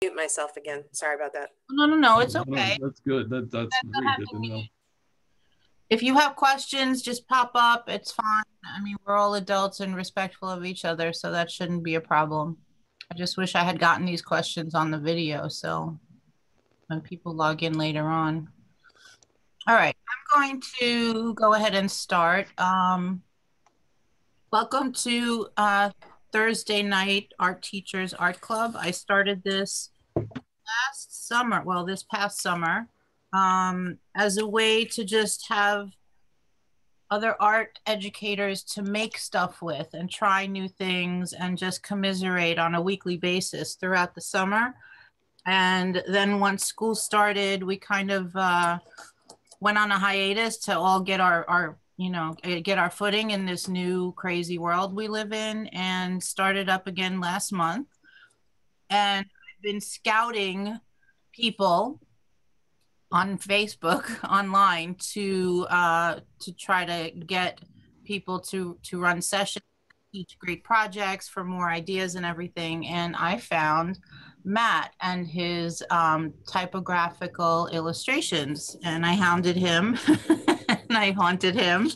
Mute myself again. Sorry about that. No, it's okay. No, that's good. That's very good to know. If you have questions, just pop up. It's fine. I mean, we're all adults and respectful of each other, so that shouldn't be a problem. I just wish I had gotten these questions on the video, so when people log in later on. All right, I'm going to go ahead and start. Welcome to Thursday night Art Teachers Art Club. I started this last summer, well, this past summer, as a way to just have other art educators to make stuff with and try new things and just commiserate on a weekly basis throughout the summer. And then once school started, we kind of went on a hiatus to all get our get our footing in this new crazy world we live in, and started up again last month. And I've been scouting people on Facebook online to try to get people to run sessions, teach great projects for more ideas and everything. And I found Matt and his typographical illustrations, and I hounded him and I haunted him,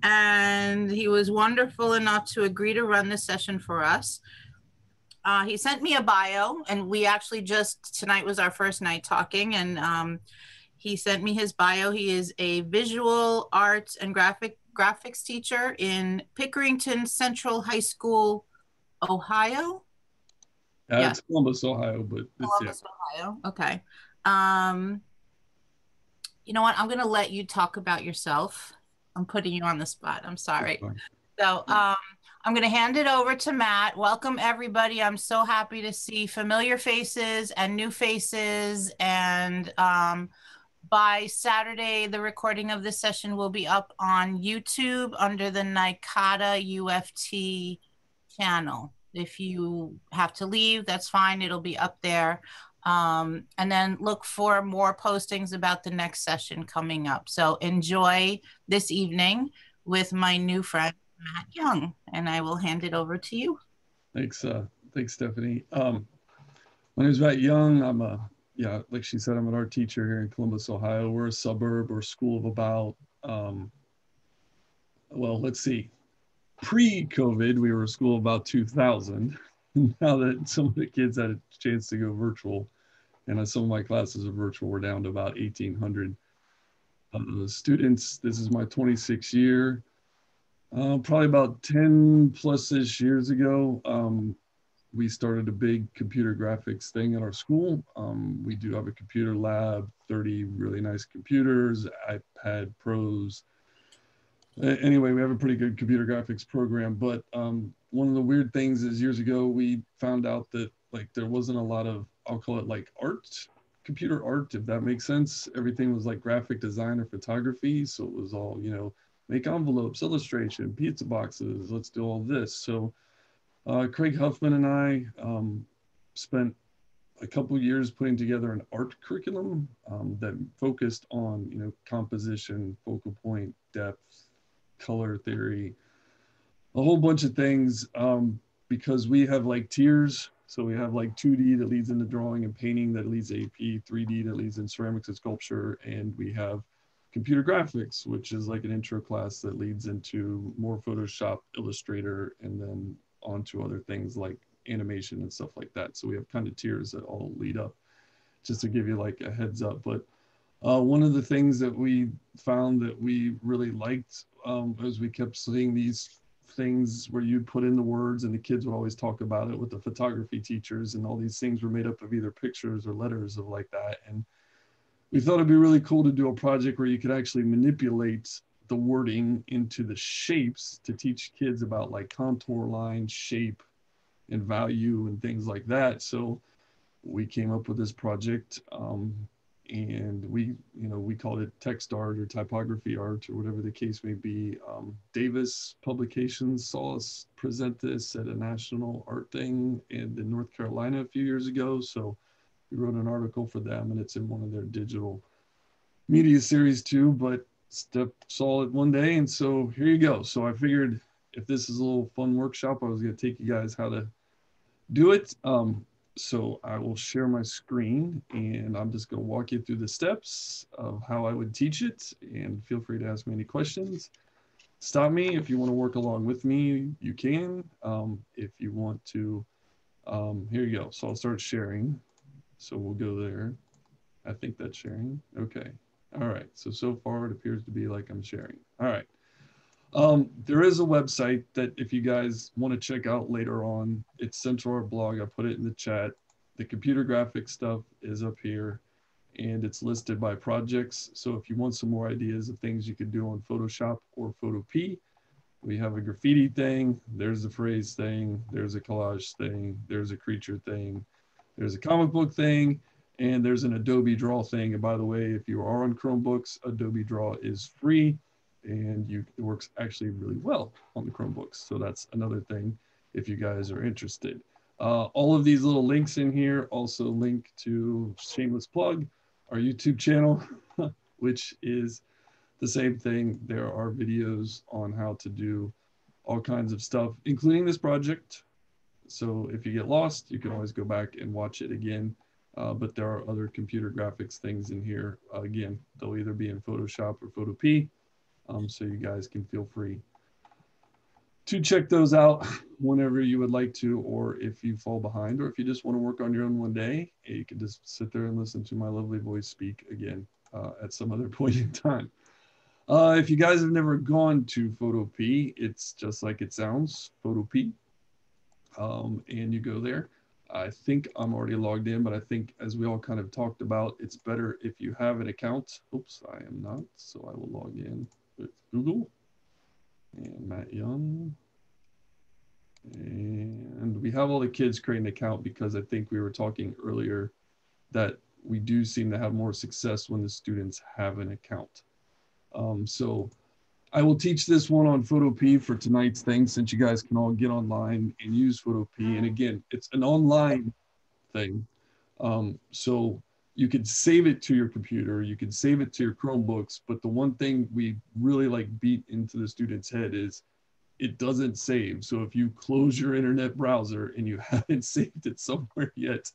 and he was wonderful enough to agree to run this session for us. He sent me a bio, and we actually just, tonight was our first night talking, and he sent me his bio. He is a visual arts and graphics teacher in Pickerington Central High School, Ohio. Yeah, it's Columbus, Ohio, but Columbus, Ohio. Okay. You know what? I'm going to let you talk about yourself. I'm putting you on the spot. I'm sorry. So I'm going to hand it over to Matt. Welcome, everybody. I'm so happy to see familiar faces and new faces. And by Saturday, the recording of this session will be up on YouTube under the NICATA UFT channel. If you have to leave, that's fine. It'll be up there. And then look for more postings about the next session coming up. So enjoy this evening with my new friend, Matt Young, and I will hand it over to you. Thanks, Stephanie. My name is Matt Young. I'm like she said, I'm an art teacher here in Columbus, Ohio. We're a suburb or school of about, well, let's see. Pre-COVID, we were a school of about 2,000. Now that some of the kids had a chance to go virtual, and some of my classes are virtual, we're down to about 1,800 students. This is my 26th year. Probably about 10 plus-ish years ago, we started a big computer graphics thing at our school. We do have a computer lab, 30 really nice computers, iPad Pros. Anyway, we have a pretty good computer graphics program, but one of the weird things is years ago, we found out that like there wasn't a lot of, I'll call it like art, computer art, if that makes sense. Everything was like graphic design or photography. So it was all, you know, make envelopes, illustration, pizza boxes, let's do all this. So Craig Huffman and I spent a couple of years putting together an art curriculum that focused on, you know, composition, focal point, depth, color theory, a whole bunch of things, because we have like tiers. So we have like 2D that leads into drawing and painting that leads AP, 3D that leads in ceramics and sculpture, and we have computer graphics, which is like an intro class that leads into more Photoshop, Illustrator, and then onto other things like animation and stuff like that. So we have kind of tiers that all lead up, just to give you like a heads up. But one of the things that we found that we really liked as we kept seeing these things where you'd put in the words and the kids would always talk about it with the photography teachers, and all these things were made up of either pictures or letters of like that. And we thought it'd be really cool to do a project where you could actually manipulate the wording into the shapes to teach kids about like contour line, shape, and value and things like that. So we came up with this project, and we called it text art or typography art or whatever the case may be. Davis Publications saw us present this at a national art thing in North Carolina a few years ago. So we wrote an article for them, and it's in one of their digital media series too, but Steph saw it one day, and so here you go. So I figured if this is a little fun workshop, I was going to take you guys how to do it. So I will share my screen and I'm just going to walk you through the steps of how I would teach it, and feel free to ask me any questions. Stop me if you want to work along with me, you can. If you want to, here you go. So I'll start sharing. So we'll go there. I think that's sharing. Okay. All right. So far it appears to be like I'm sharing. All right. There is a website that if you guys want to check out later on, it's sent to our blog. I put it in the chat. The computer graphics stuff is up here and it's listed by projects. So if you want some more ideas of things you could do on Photoshop or Photopea, we have a graffiti thing, there's a phrase thing, there's a collage thing, there's a creature thing, there's a comic book thing, and there's an Adobe Draw thing. And by the way, if you are on Chromebooks, Adobe Draw is free and it works actually really well on the Chromebooks. So that's another thing if you guys are interested. All of these little links in here also link to, shameless plug, our YouTube channel, which is the same thing. There are videos on how to do all kinds of stuff, including this project. So if you get lost, you can always go back and watch it again. But there are other computer graphics things in here. Again, they'll either be in Photoshop or Photopea. So you guys can feel free to check those out whenever you would like to, or if you fall behind, or if you just want to work on your own one day, you can just sit there and listen to my lovely voice speak again at some other point in time. If you guys have never gone to Photopea, it's just like it sounds, Photopea. And you go there. I think I'm already logged in, but I think as we all kind of talked about, it's better if you have an account. Oops, I am not. So I will log in with Google and Matt Young. And we have all the kids create an account because I think we were talking earlier that we do seem to have more success when the students have an account. So I will teach this one on Photopea for tonight's thing, since you guys can all get online and use Photopea. And again, it's an online thing. So you could save it to your computer, you could save it to your Chromebooks, but the one thing we really like beat into the student's head is it doesn't save. So if you close your internet browser and you haven't saved it somewhere yet,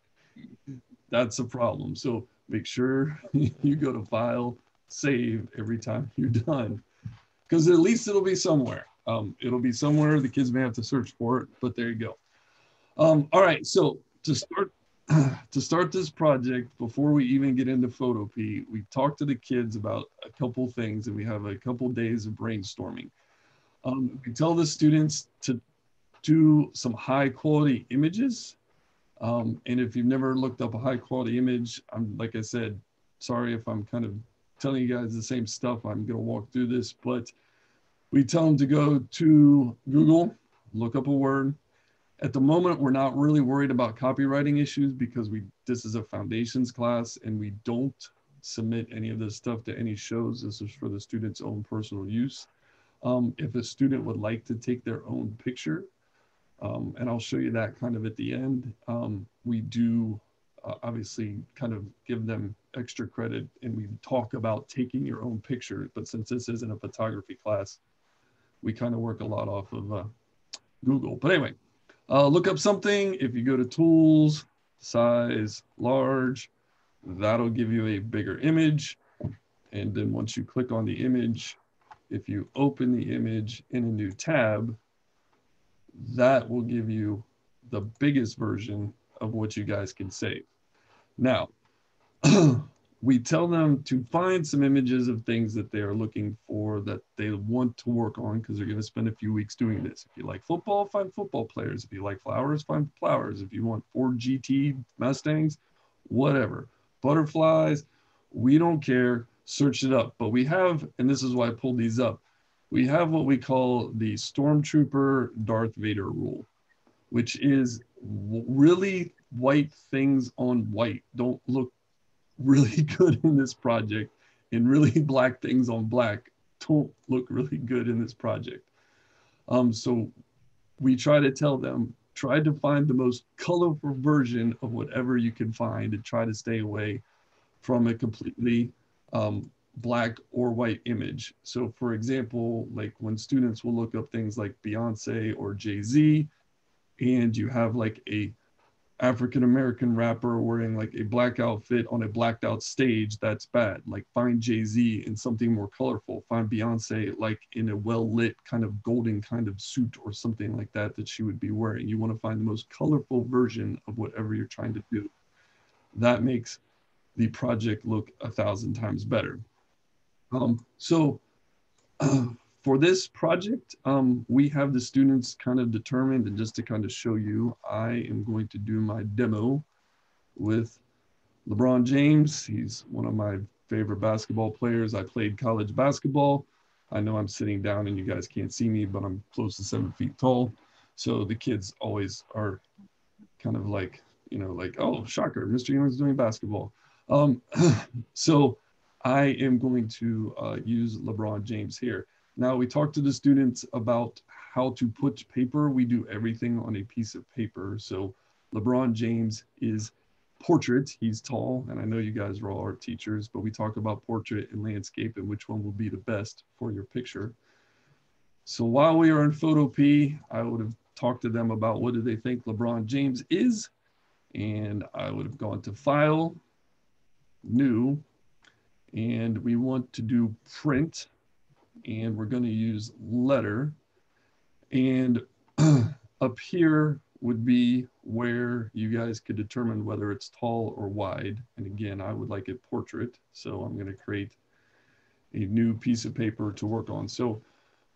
that's a problem. So make sure you go to File, Save every time you're done, because at least it'll be somewhere. It'll be somewhere. The kids may have to search for it, but there you go. All right, so to start this project, before we even get into Photopea, we talked to the kids about a couple things, and we have a couple days of brainstorming. We tell the students to do some high quality images. And if you've never looked up a high quality image, like I said, sorry if I'm kind of telling you guys the same stuff. I'm going to walk through this, but we tell them to go to Google, look up a word. At the moment, we're not really worried about copywriting issues because this is a foundations class and we don't submit any of this stuff to any shows. This is for the student's own personal use. If a student would like to take their own picture, and I'll show you that kind of at the end, we do obviously kind of give them extra credit and we talk about taking your own picture. But since this isn't a photography class, we kind of work a lot off of Google. But anyway, look up something. If you go to Tools, Size, Large, that'll give you a bigger image. And then once you click on the image, if you open the image in a new tab, that will give you the biggest version of what you guys can save. Now, we tell them to find some images of things that they are looking for, that they want to work on, because they're going to spend a few weeks doing this. If you like football, find football players. If you like flowers, find flowers. If you want Ford GT Mustangs, whatever. Butterflies, we don't care. Search it up. But we have, and this is why I pulled these up, we have what we call the Stormtrooper Darth Vader rule, which is really white things on white don't look really good in this project, and really black things on black don't look really good in this project. So we try to tell them, try to find the most colorful version of whatever you can find and try to stay away from a completely black or white image. So for example, like when students will look up things like Beyonce or Jay-Z, and you have like a African-American rapper wearing like a black outfit on a blacked out stage, that's bad. Like find Jay-Z in something more colorful. Find Beyonce like in a well-lit kind of golden kind of suit or something like that that she would be wearing. You want to find the most colorful version of whatever you're trying to do. That makes the project look 1,000 times better. For this project, we have the students kind of determined, and just to kind of show you, I am going to do my demo with LeBron James. He's one of my favorite basketball players. I played college basketball. I know I'm sitting down and you guys can't see me, but I'm close to 7 feet tall. So the kids always are kind of like, you know, like, oh, shocker, Mr. Young's doing basketball. So I am going to use LeBron James here. Now, we talked to the students about how to put paper. We do everything on a piece of paper. So LeBron James is portrait. He's tall, and I know you guys are all art teachers, but we talk about portrait and landscape and which one will be the best for your picture. So while we are in Photopea, I would have talked to them about what do they think LeBron James is, and I would have gone to File, New, and we want to do Print. And we're going to use letter, and up here would be where you guys could determine whether it's tall or wide. And again, I would like it portrait, so I'm going to create a new piece of paper to work on. So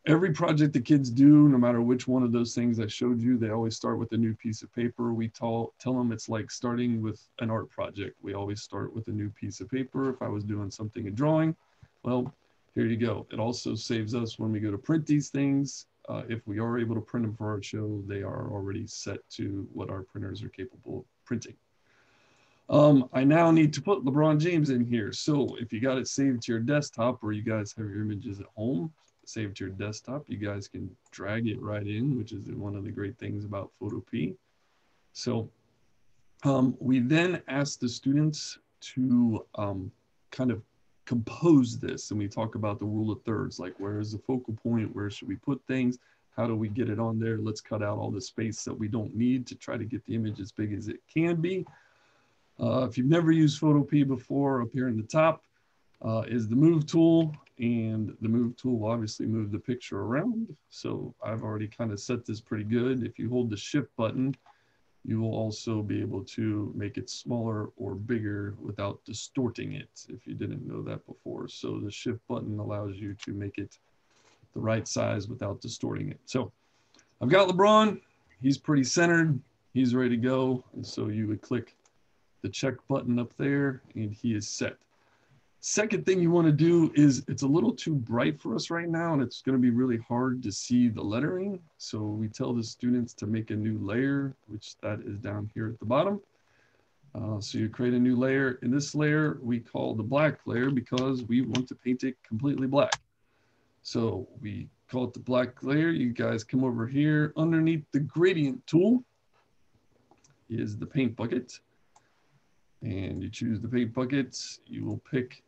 every project the kids do, no matter which one of those things I showed you, they always start with a new piece of paper. We tell them it's like starting with an art project. We always start with a new piece of paper. If I was doing something in drawing, well, here you go. It also saves us when we go to print these things. If we are able to print them for our show, they are already set to what our printers are capable of printing. I now need to put LeBron James in here. So if you got it saved to your desktop, or you guys have your images at home saved to your desktop, you guys can drag it right in, which is one of the great things about Photopea. So we then ask the students to kind of compose this, and we talk about the rule of thirds, like where is the focal point, where should we put things, how do we get it on there, let's cut out all the space that we don't need to try to get the image as big as it can be. If you've never used Photopea before, up here in the top is the move tool, and the move tool will obviously move the picture around. So I've already kind of set this pretty good. If you hold the shift button, you will also be able to make it smaller or bigger without distorting it, if you didn't know that before. So the shift button allows you to make it the right size without distorting it. So I've got LeBron, he's pretty centered, he's ready to go. And so you would click the check button up there and he is set. Second thing you want to do is, it's a little too bright for us right now, and it's going to be really hard to see the lettering. So we tell the students to make a new layer, which that is down here at the bottom. So you create a new layer. In this layer, we call the black layer because we want to paint it completely black. So we call it the black layer. You guys come over here. Underneath the gradient tool is the paint bucket. And you choose the paint buckets. You will pick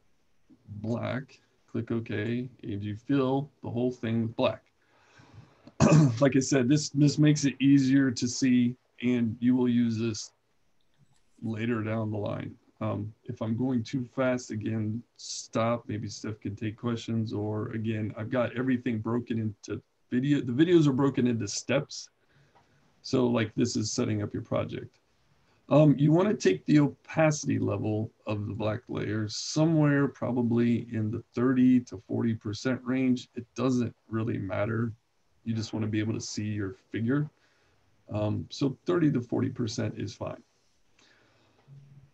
black, click OK, and you fill the whole thing with black. Like I said, this makes it easier to see, and you will use this later down the line. If I'm going too fast, again, stop. Maybe Steph can take questions, or again, I've got everything broken into video. The videos are broken into steps. So like this is setting up your project. You want to take the opacity level of the black layer somewhere probably in the 30 to 40% range. It doesn't really matter. You just want to be able to see your figure. So 30 to 40% is fine.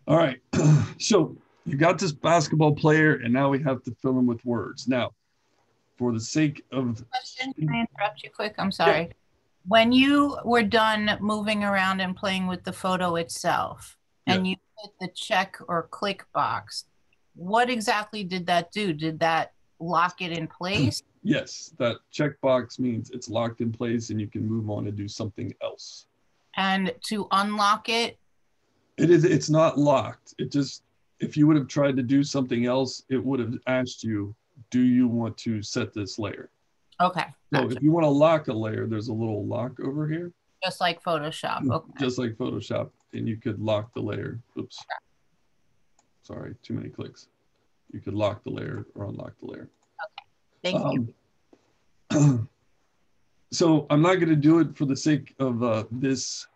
All right, so you got this basketball player, and now we have to fill him with words. Now, for the sake of... Question, can I interrupt you quick? I'm sorry. Yeah. When you were done moving around and playing with the photo itself, and you hit the check or click box, what exactly did that do? Did that lock it in place? Yes, that checkbox means it's locked in place and you can move on and do something else. And to unlock it? It's not locked. It just, if you would have tried to do something else, it would have asked you, do you want to set this layer? Okay. So gotcha. if you want to lock a layer, there's a little lock over here. Just like Photoshop. Okay. Just like Photoshop. and you could lock the layer. Oops. Sorry, too many clicks. You could lock the layer or unlock the layer. Thank you. So I'm not going to do it for the sake of this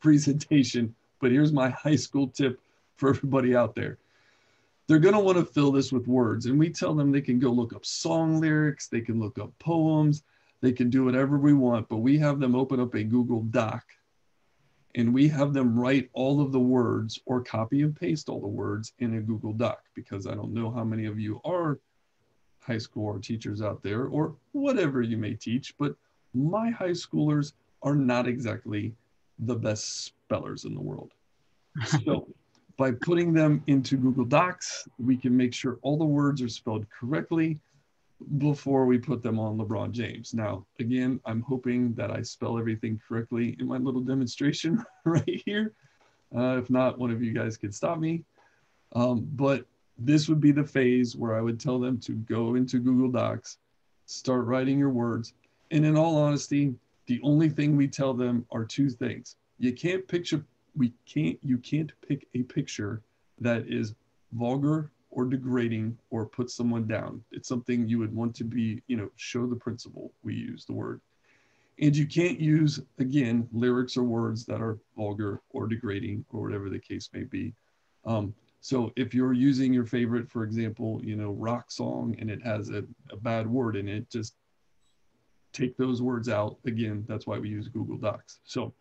presentation, but here's my high school tip for everybody out there. They're going to want to fill this with words, and we tell them they can go look up song lyrics, they can look up poems, they can do whatever we want, but we have them open up a Google Doc, and we have them write all of the words or copy and paste all the words in a Google Doc, because I don't know how many of you are high school art teachers out there or whatever you may teach, but my high schoolers are not exactly the best spellers in the world. So by putting them into Google Docs, we can make sure all the words are spelled correctly before we put them on LeBron James. Now, again, I'm hoping that I spell everything correctly in my little demonstration right here. If not, one of you guys could stop me. But this would be the phase where I would tell them to go into Google Docs, start writing your words. And in all honesty, the only thing we tell them are two things. You can't pick a picture that is vulgar or degrading or put someone down. It's something you would want to be, show the principle. We use the word. And you can't use, again, lyrics or words that are vulgar or degrading or whatever the case may be. So if you're using your favorite, for example, rock song, and it has a bad word in it, just take those words out. Again, that's why we use Google Docs. So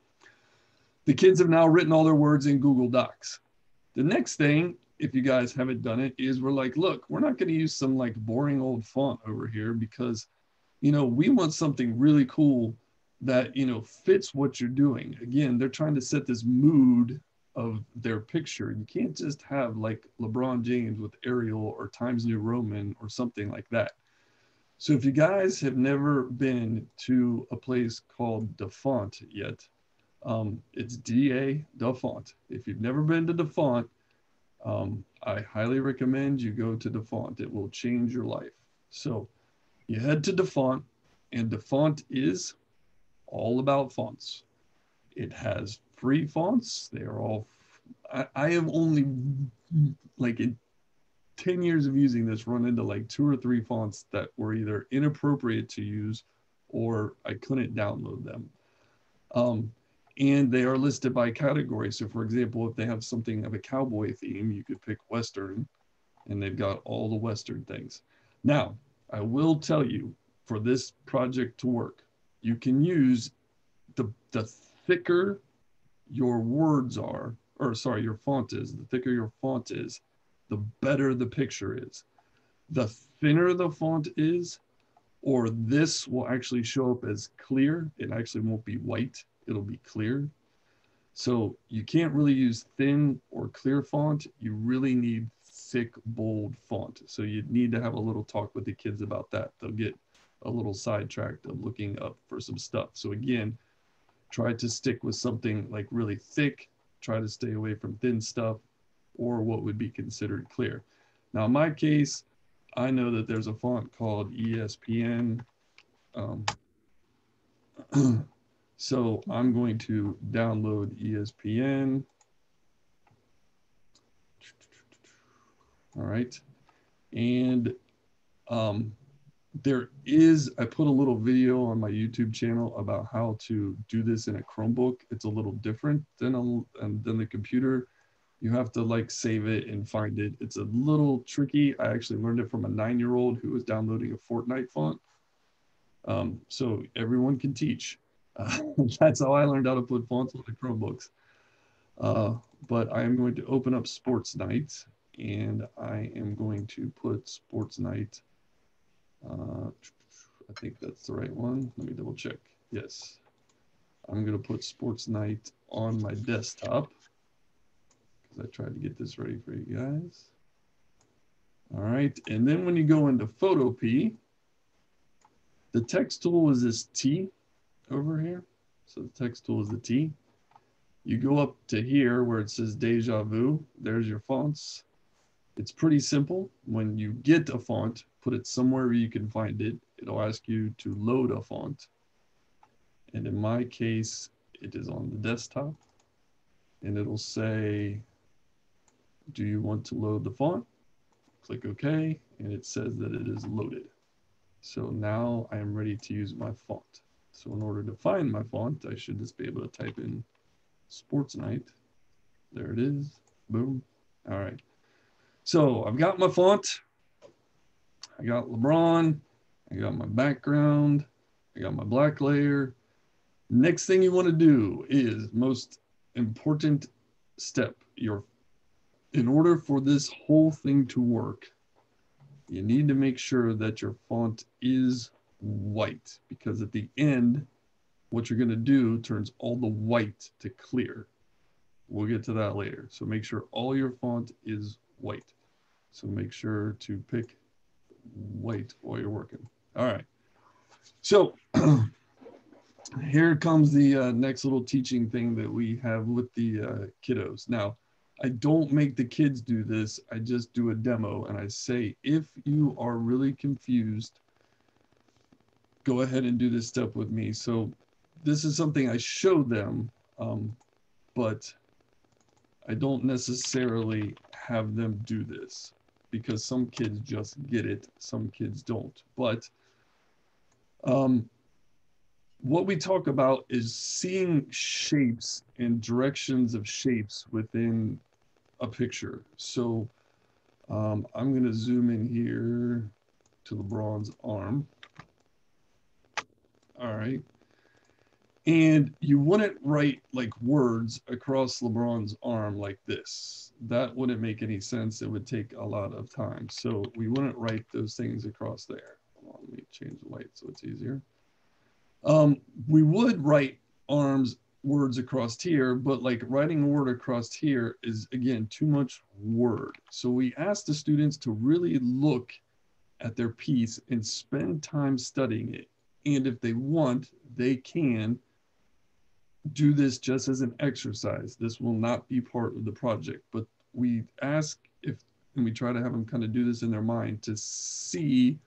the kids have now written all their words in Google Docs. The next thing, if you guys haven't done it, is we're like, look, we're not going to use some like boring old font over here because, we want something really cool that, fits what you're doing. Again, they're trying to set this mood of their picture. You can't just have like LeBron James with Arial or Times New Roman or something like that. So if you guys have never been to a place called DaFont yet, it's DA DaFont. If you've never been to DaFont, I highly recommend you go to DaFont. It will change your life. So you head to DaFont, and DaFont is all about fonts. It has free fonts. They are all, I have only, like in 10 years of using this, run into like 2 or 3 fonts that were either inappropriate to use or I couldn't download them. And they are listed by category. So for example, if they have something of a cowboy theme, you could pick Western, and they've got all the Western things. Now, I will tell you, for this project to work, you can use the thicker your words are, or sorry, your font is, the thicker your font is, the better the picture is. The thinner the font is, or this will actually show up as clear. It actually won't be white, it'll be clear. So you can't really use thin or clear font. You really need thick, bold font. So you need to have a little talk with the kids about that. They'll get a little sidetracked of looking up for some stuff. So again, try to stick with something like really thick, try to stay away from thin stuff or what would be considered clear. Now in my case, I know that there's a font called ESPN. So I'm going to download ESPN. All right. And I put a little video on my YouTube channel about how to do this in a Chromebook. It's a little different than the computer. You have to like save it and find it. It's a little tricky. I actually learned it from a 9-year-old who was downloading a Fortnite font. So everyone can teach. That's how I learned how to put fonts on the Chromebooks. But I am going to open up Sports Night, and I am going to put Sports Night. I think that's the right one. Let me double check. Yes. I'm going to put Sports Night on my desktop because I tried to get this ready for you guys. All right. And then when you go into Photopea, the text tool is this T over here. So the text tool is the T. You go up to here where it says Deja Vu. There's your fonts. It's pretty simple. When you get a font, put it somewhere where you can find it. It'll ask you to load a font. And in my case, it is on the desktop, and it'll say, do you want to load the font? Click OK, and it says that it is loaded. So now I am ready to use my font. So in order to find my font, I should just be able to type in Sports Night. There it is. Boom. All right. So I've got my font. I got LeBron. I got my background. I got my black layer. Next thing you want to do is most important step. In order for this whole thing to work, you need to make sure that your font is white, because at the end, what you're going to do turns all the white to clear. We'll get to that later. So make sure all your font is white. So make sure to pick white while you're working. All right. So here comes the next little teaching thing that we have with the kiddos. Now, I don't make the kids do this. I just do a demo, and I say, if you are really confused, go ahead and do this step with me. So this is something I showed them, but I don't necessarily have them do this, because some kids just get it, some kids don't. But what we talk about is seeing shapes and directions of shapes within a picture. So I'm going to zoom in here to LeBron's arm. All right. And you wouldn't write like words across LeBron's arm like this. That wouldn't make any sense. It would take a lot of time. So we wouldn't write those things across there. Hold on, let me change the light so it's easier. We would write words across here, but like writing a word across here is, again, too much word. So we ask the students to really look at their piece and spend time studying it. And if they want, they can do this just as an exercise. This will not be part of the project, but we ask and we try to have them kind of do this in their mind to see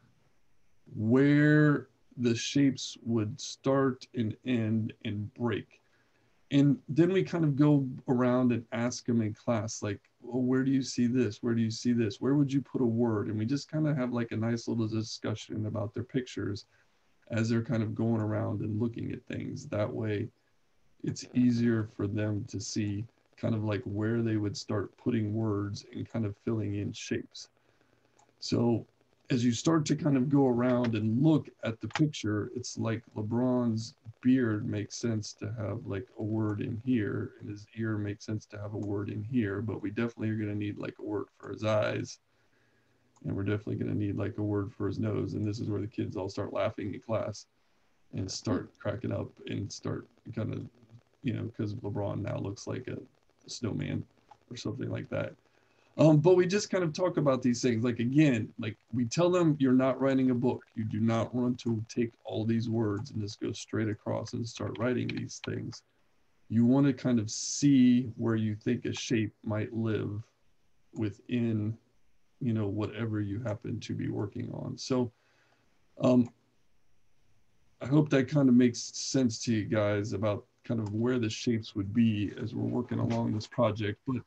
where the shapes would start and end and break. And then we kind of go around and ask them in class, like, well, where do you see this? Where do you see this? Where would you put a word? And we just kind of have like a nice little discussion about their pictures as they're kind of going around and looking at things. That way, it's easier for them to see kind of like where they would start putting words and kind of filling in shapes. So as you start to kind of go around and look at the picture, it's like LeBron's beard makes sense to have like a word in here, and his ear makes sense to have a word in here, but we definitely are going to need like a word for his eyes, and we're definitely going to need like a word for his nose. And this is where the kids all start laughing in class and start cracking up and start kind of, you know, because LeBron now looks like a snowman or something like that. But we just kind of talk about these things. Like, again, like we tell them, you're not writing a book. You do not want to take all these words and just go straight across and start writing these things. You want to kind of see where you think a shape might live within, you know, whatever you happen to be working on. So I hope that kind of makes sense to you guys about kind of where the shapes would be as we're working along this project. But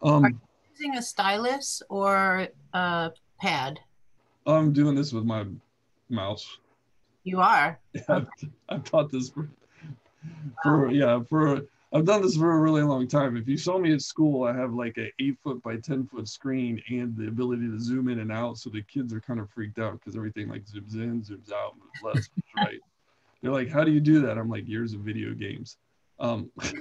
Are you using a stylus or a pad? I'm doing this with my mouse. You are? Yeah, I've taught this I've done this for a really long time. If you saw me at school, I have like a 8-foot by 10-foot screen and the ability to zoom in and out. So the kids are kind of freaked out because everything like zooms in, zooms out, moves left, moves right. They're like, how do you do that? I'm like, years of video games. Okay.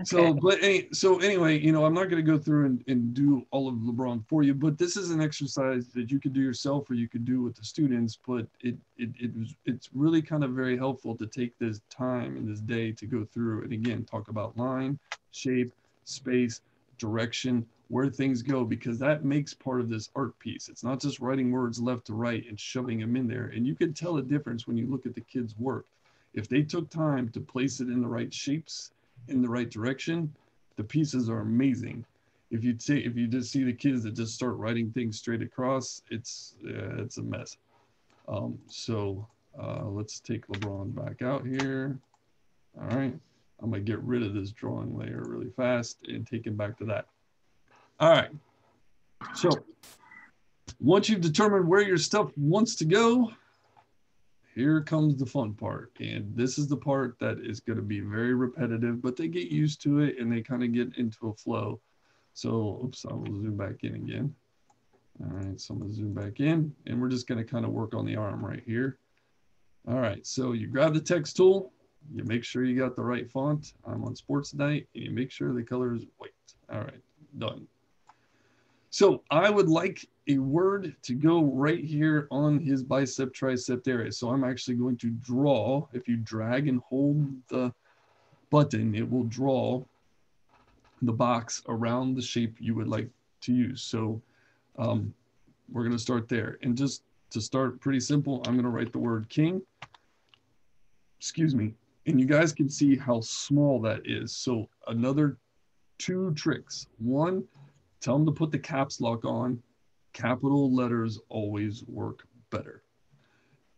So anyway, you know, I'm not going to go through and do all of LeBron for you, but this is an exercise that you could do yourself or you could do with the students. But it's really kind of very helpful to take this time and this day to go through and again talk about line, shape, space, direction, where things go, because that makes part of this art piece. It's not just writing words left to right and shoving them in there. And you can tell a difference when you look at the kids' work. If they took time to place it in the right shapes, in the right direction, the pieces are amazing. If you just see the kids that just start writing things straight across, it's a mess. Let's take LeBron back out here. All right. I'm going to get rid of this drawing layer really fast and take it back to that. All right. So once you've determined where your stuff wants to go, here comes the fun part. And this is the part that is going to be very repetitive, but they get used to it and they kind of get into a flow. So, oops, I will zoom back in again. All right, so I'm going to zoom back in and we're just going to kind of work on the arm right here. All right, so you grab the text tool, you make sure you got the right font. I'm on sports tonight, and you make sure the color is white. All right, done. So I would like a word to go right here on his bicep tricep area. So I'm actually going to draw. If you drag and hold the button, it will draw the box around the shape you would like to use. So we're going to start there. And just to start pretty simple, I'm going to write the word king. Excuse me. And you guys can see how small that is. So another 2 tricks. One, tell them to put the caps lock on. Capital letters always work better.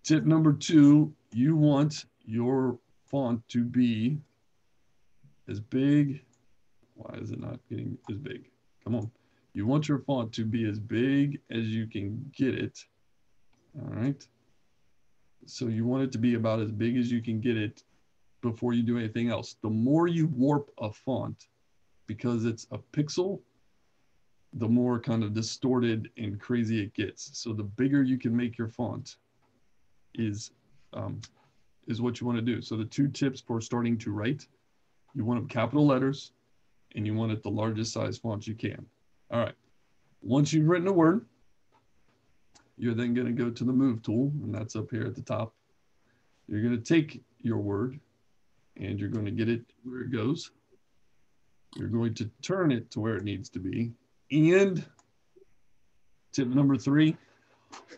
Tip number 2, you want your font to be as big. Why is it not getting as big? Come on. You want your font to be as big as you can get it. All right. So you want it to be about as big as you can get it before you do anything else. The more you warp a font, because it's a pixel, the more kind of distorted and crazy it gets. So the bigger you can make your font is what you want to do. So the 2 tips for starting to write, you want them capital letters and you want it the largest size font you can. All right. Once you've written a word, you're then going to go to the move tool, and that's up here at the top. You're going to take your word and you're going to get it where it goes. You're going to turn it to where it needs to be. And tip number 3,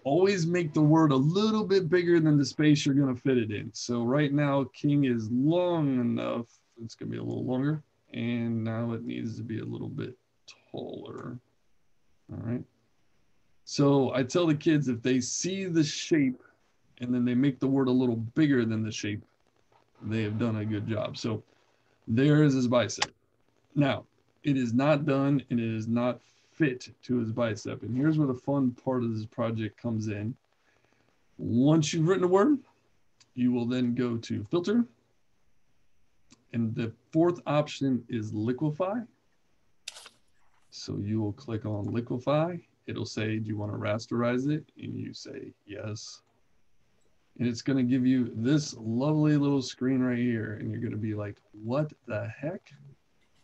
always make the word a little bit bigger than the space you're going to fit it in. So right now, king is long enough. It's going to be a little longer. And now it needs to be a little bit taller. All right. So I tell the kids, if they see the shape and then they make the word a little bigger than the shape, they have done a good job. So there is his bicep. Now, it is not done and it is not fit to his bicep. And here's where the fun part of this project comes in. Once you've written a word, you will then go to filter. And the 4th option is Liquify. So you will click on Liquify. It'll say, do you want to rasterize it? And you say, yes. And it's going to give you this lovely little screen right here. And you're going to be like, what the heck?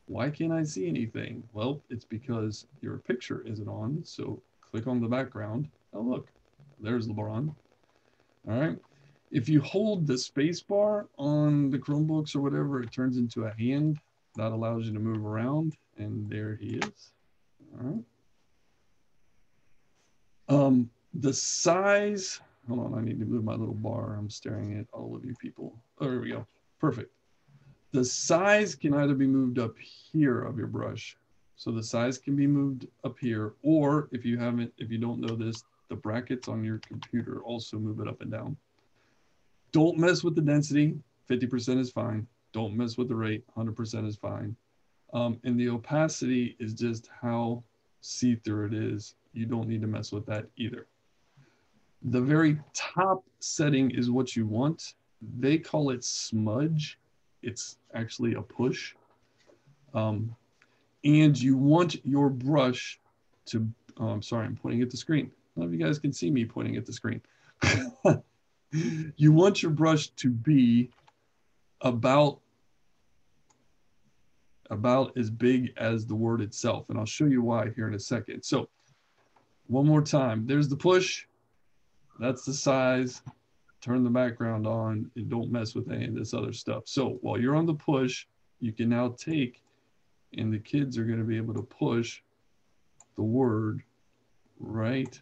Why can't I see anything? Well, it's because your picture isn't on. So click on the background. Oh, look, there's LeBron. All right. If you hold the space bar on the Chromebooks or whatever, it turns into a hand. That allows you to move around. And there he is. All right. The size, hold on, I need to move my little bar. I'm staring at all of you people. Oh, there we go. Perfect. The size can either be moved up here of your brush. So the size can be moved up here, or if you don't know this, the brackets on your computer also move it up and down. Don't mess with the density. 50% is fine. Don't mess with the rate. 100% is fine. And the opacity is just how see-through it is. You don't need to mess with that either. The very top setting is what you want. They call it smudge. It's actually a push. And you want your brush to, oh, I'm sorry, I'm pointing at the screen. None of you guys can see me pointing at the screen. You want your brush to be about as big as the word itself. And I'll show you why here in a second. So one more time, there's the push. That's the size. Turn the background on and don't mess with any of this other stuff. So while you're on the push, you can now take, and the kids are going to be able to push the word right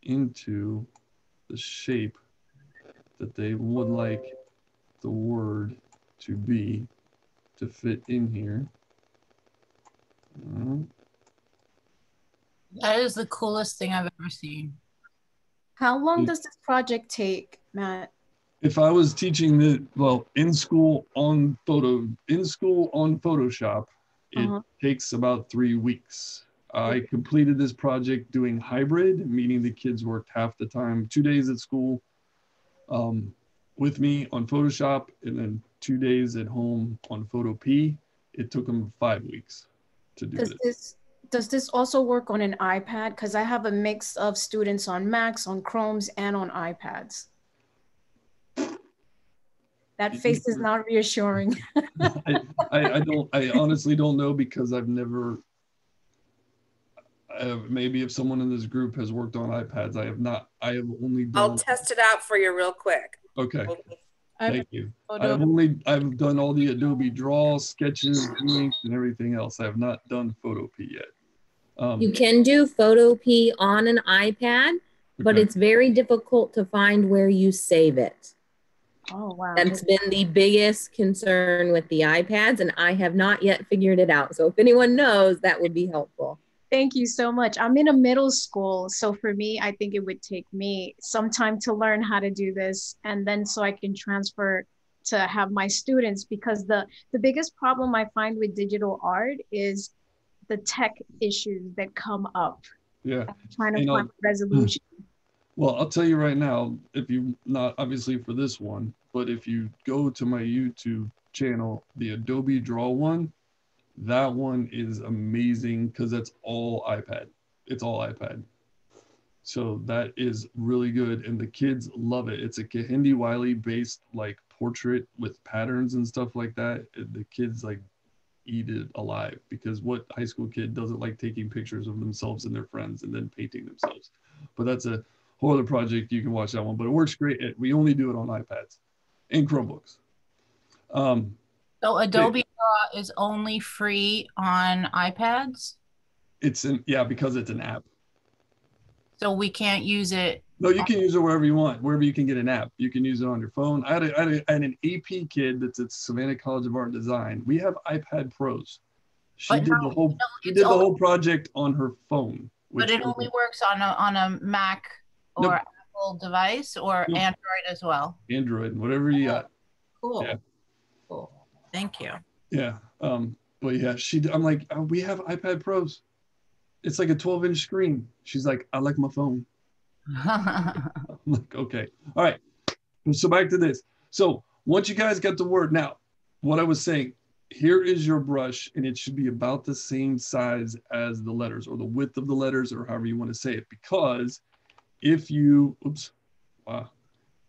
into the shape that they would like the word to be, to fit in here. That is the coolest thing I've ever seen. How long does this project take, Matt? If I was teaching in school on Photoshop, it takes about 3 weeks. I completed this project doing hybrid, meaning the kids worked half the time, 2 days at school with me on Photoshop, and then 2 days at home on Photopea. It took them 5 weeks to do this. Does this also work on an iPad? Because I have a mix of students on Macs, on Chromes, and on iPads. That face is not reassuring. I honestly don't know, because I've never, maybe if someone in this group has worked on iPads, I have not. I have only done. I'll test it out for you real quick. Okay. Thank you. I've done all the Adobe Draw, Sketches, Inks, and everything else. I have not done Photopea yet. You can do Photopea on an iPad, but it's very difficult to find where you save it. Oh, wow. That's been the biggest concern with the iPads, and I have not yet figured it out. So if anyone knows, that would be helpful. Thank you so much. I'm in a middle school. So for me, I think it would take me some time to learn how to do this. And then so I can transfer to have my students, because the biggest problem I find with digital art is the tech issues that come up. Yeah. I'm trying to find resolution. Well, I'll tell you right now, if you, not obviously for this one, but if you go to my YouTube channel, the Adobe Draw one, that one is amazing, because that's all iPad. It's all iPad. So that is really good, and the kids love it. It's a Kehinde Wiley based like portrait with patterns and stuff like that. The kids like eat it alive, because what high school kid doesn't like taking pictures of themselves and their friends and then painting themselves? But that's a whole other project. You can watch that one, but it works great. We only do it on iPads and Chromebooks. So Adobe Draw is only free on iPads? Because it's an app. So we can't use it? No, you can use it wherever you want, wherever you can get an app. You can use it on your phone. I had an AP kid that's at Savannah College of Art and Design. We have iPad Pros. She did the whole project on her phone. But it only works on a Mac or Apple device, or Android as well? Android, whatever you got. Cool. Yeah. Cool. Thank you. Yeah. But yeah, I'm like, we have iPad Pros. It's like a 12-inch screen. She's like, I like my phone. I'm like, okay. All right. So back to this. So once you guys got the word, now, what I was saying, here is your brush, and it should be about the same size as the letters, or the width of the letters, or however you want to say it. Because if you,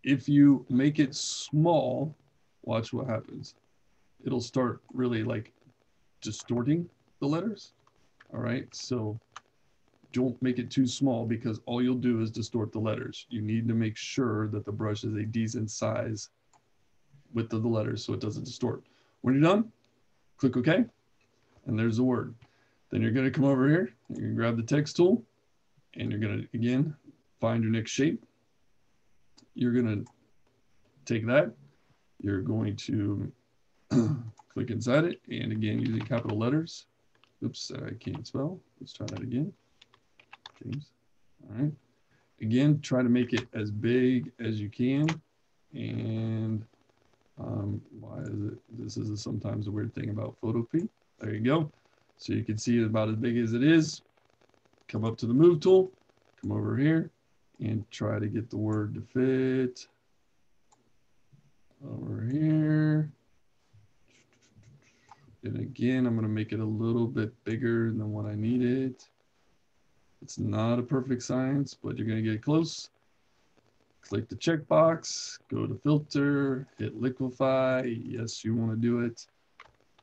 if you make it small, watch what happens. It'll start really like distorting the letters. All right. So don't make it too small, because all you'll do is distort the letters. You need to make sure that the brush is a decent size width of the letters so it doesn't distort. When you're done, click OK, and there's the word. Then you're going to come over here, you're going to grab the text tool, and you're going to, again, find your next shape. You're going to take that, you're going to click inside it, and again, using capital letters. Oops, I can't spell. Let's try that again. James. All right. Again, try to make it as big as you can. And why is it? This is sometimes a weird thing about Photopea. There you go. So you can see it about as big as it is. Come up to the move tool, come over here, and try to get the word to fit over here. And again, I'm going to make it a little bit bigger than what I need it. It's not a perfect science, but you're going to get close. Click the checkbox, go to filter, hit Liquify. Yes, you want to do it.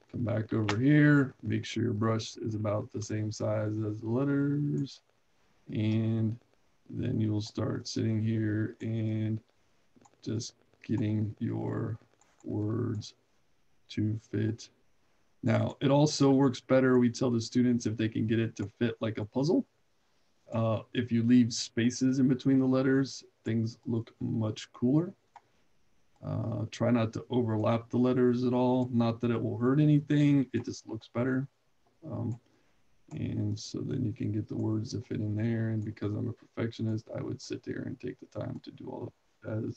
Come back over here. Make sure your brush is about the same size as the letters. And then you'll start sitting here and just getting your words to fit. Now, it also works better, we tell the students, if they can get it to fit like a puzzle. If you leave spaces in between the letters, things look much cooler. Try not to overlap the letters at all. Not that it will hurt anything, it just looks better. And so then you can get the words to fit in there. And because I'm a perfectionist, I would sit there and take the time to do all of that.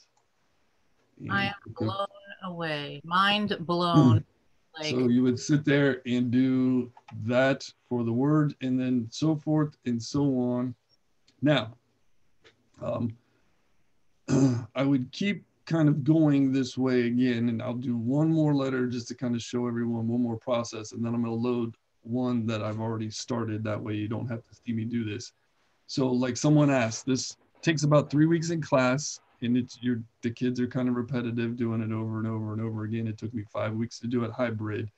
I And am blown away. Mind blown. Like, so you would sit there and do that for the word and then so forth and so on. Now, um, I would keep kind of going this way again, and I'll do one more letter just to kind of show everyone one more process, and then I'm going to load one that I've already started. That way you don't have to see me do this. So like someone asked, this takes about 3 weeks in class, and the kids are kind of repetitive doing it over and over and over again. It took me 5 weeks to do it hybrid.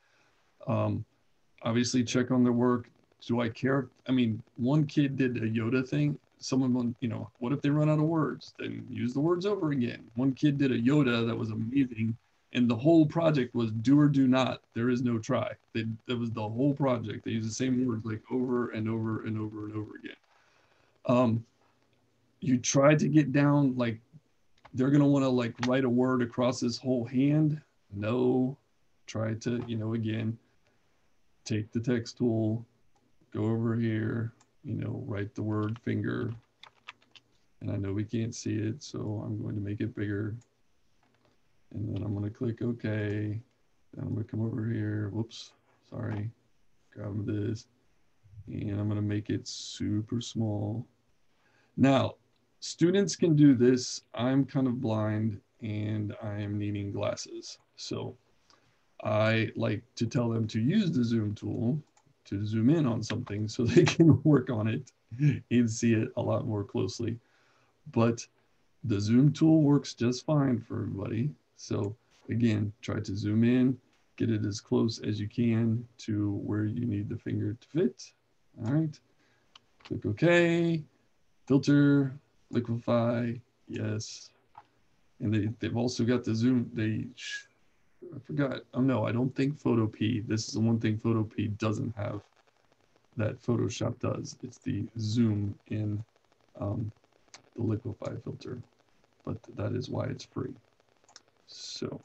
Obviously check on their work. Do I care? I mean, one kid did a Yoda thing. Someone, what if they run out of words? Then use the words over again. One kid did a Yoda that was amazing. And the whole project was do or do not. There is no try. That was the whole project. They use the same words like over and over and over and over again. You try to get down, like they're going to want to like write a word across this whole hand. No, try to, again, take the text tool, go over here, write the word finger. And I know we can't see it, so I'm going to make it bigger. And then I'm going to click OK. Then I'm going to come over here. Whoops, sorry. Grab this. And I'm going to make it super small. Now, students can do this. I'm kind of blind and I am needing glasses. So I like to tell them to use the zoom tool to zoom in on something so they can work on it and see it a lot more closely. But the zoom tool works just fine for everybody. So again, try to zoom in, get it as close as you can to where you need the finger to fit. All right, click OK, filter, liquify, yes. And they've also got the zoom, I forgot. Oh no, I don't think Photopea. This is the one thing Photopea doesn't have that Photoshop does. It's the zoom in the Liquify filter, but that is why it's free. So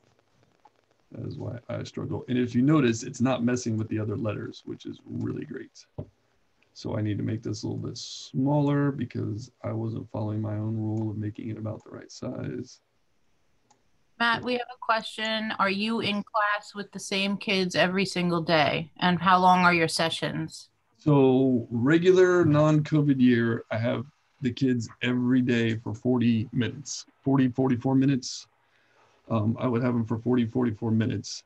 that is why I struggle. And if you notice, it's not messing with the other letters, which is really great. So I need to make this a little bit smaller because I wasn't following my own rule of making it about the right size. Matt, we have a question. Are you in class with the same kids every single day? And how long are your sessions? So regular non-COVID year, I have the kids every day for 40 minutes, 44 minutes. I would have them for 44 minutes.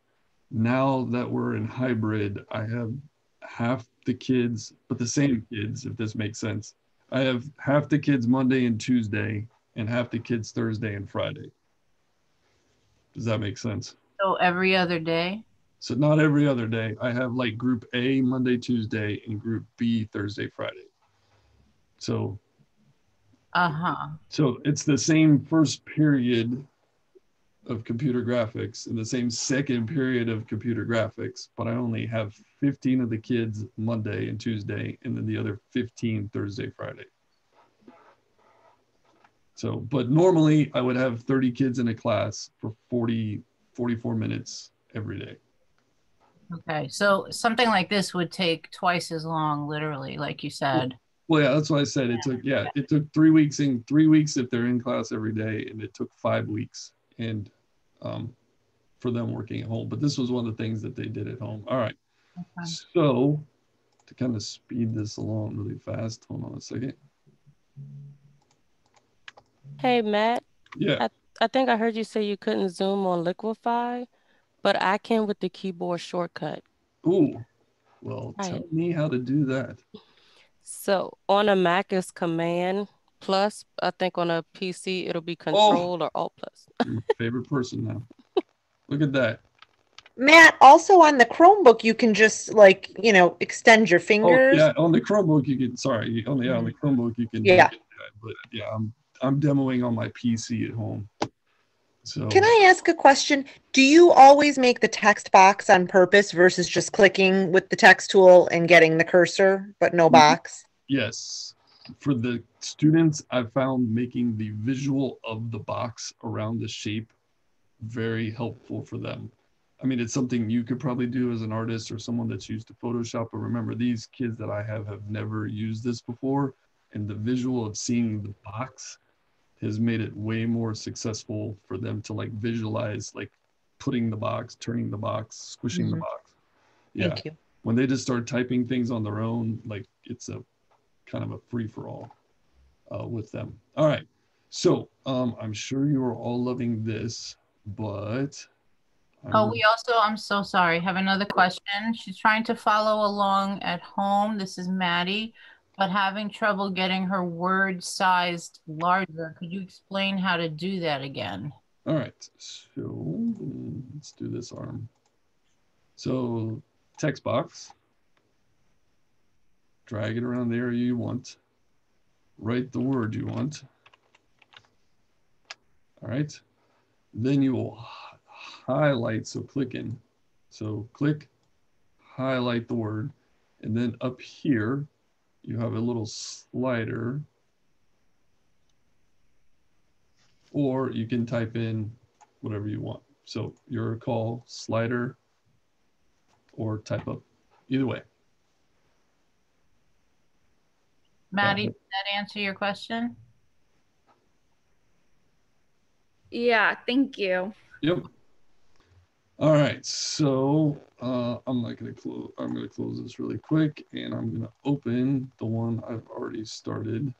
Now that we're in hybrid, I have half the kids, but the same kids, if this makes sense. I have half the kids Monday and Tuesday and half the kids Thursday and Friday. Does that make sense? So every other day? So not every other day. I have like group A Monday, Tuesday, and group B Thursday, Friday. So so it's the same first period of computer graphics and the same second period of computer graphics, but I only have 15 of the kids Monday and Tuesday, and then the other 15 Thursday, Friday. So, but normally I would have 30 kids in a class for 44 minutes every day. Okay, so something like this would take twice as long, literally, like you said. Well, yeah, that's why I said it took, it took 3 weeks in 3 weeks if they're in class every day, and it took 5 weeks and for them working at home. But this was one of the things that they did at home. All right. Okay. So to kind of speed this along really fast, hold on a second. Hey, Matt. Yeah. I think I heard you say you couldn't zoom on Liquify, but I can with the keyboard shortcut. Ooh, well, tell me how to do that. So on a Mac is Command plus. I think on a PC it'll be Control or Alt plus. Your favorite person now. Look at that. Matt, also on the Chromebook, you can just like, extend your fingers. Oh, yeah, on the Chromebook you can, sorry, on the Chromebook you can yeah. do that, but yeah, I'm demoing on my PC at home. So can I ask a question? Do you always make the text box on purpose versus just clicking with the text tool and getting the cursor, but no box? Yes. For the students, I've found making the visual of the box around the shape very helpful for them. I mean, it's something you could probably do as an artist or someone that's used to Photoshop, but remember, these kids that I have never used this before, and the visual of seeing the box has made it way more successful for them to like visualize, like putting the box, turning the box, squishing the box. Yeah. Thank you. When they just start typing things on their own, like it's a kind of a free-for-all with them. All right. So I'm sure you are all loving this, but we also, I'm so sorry, have another question. She's trying to follow along at home. This is Maddie, but having trouble getting her word sized larger. Could you explain how to do that again? All right, so let's do this arm. So text box, drag it around the area you want, write the word you want. All right, then you will highlight, so click in. So click, highlight the word, and then up here, you have a little slider, or you can type in whatever you want. So your call, slider, or type up, either way. Maddie, did that answer your question? Yeah, thank you. Yep. All right, so I'm not gonna close, I'm gonna close this really quick, and I'm gonna open the one I've already started.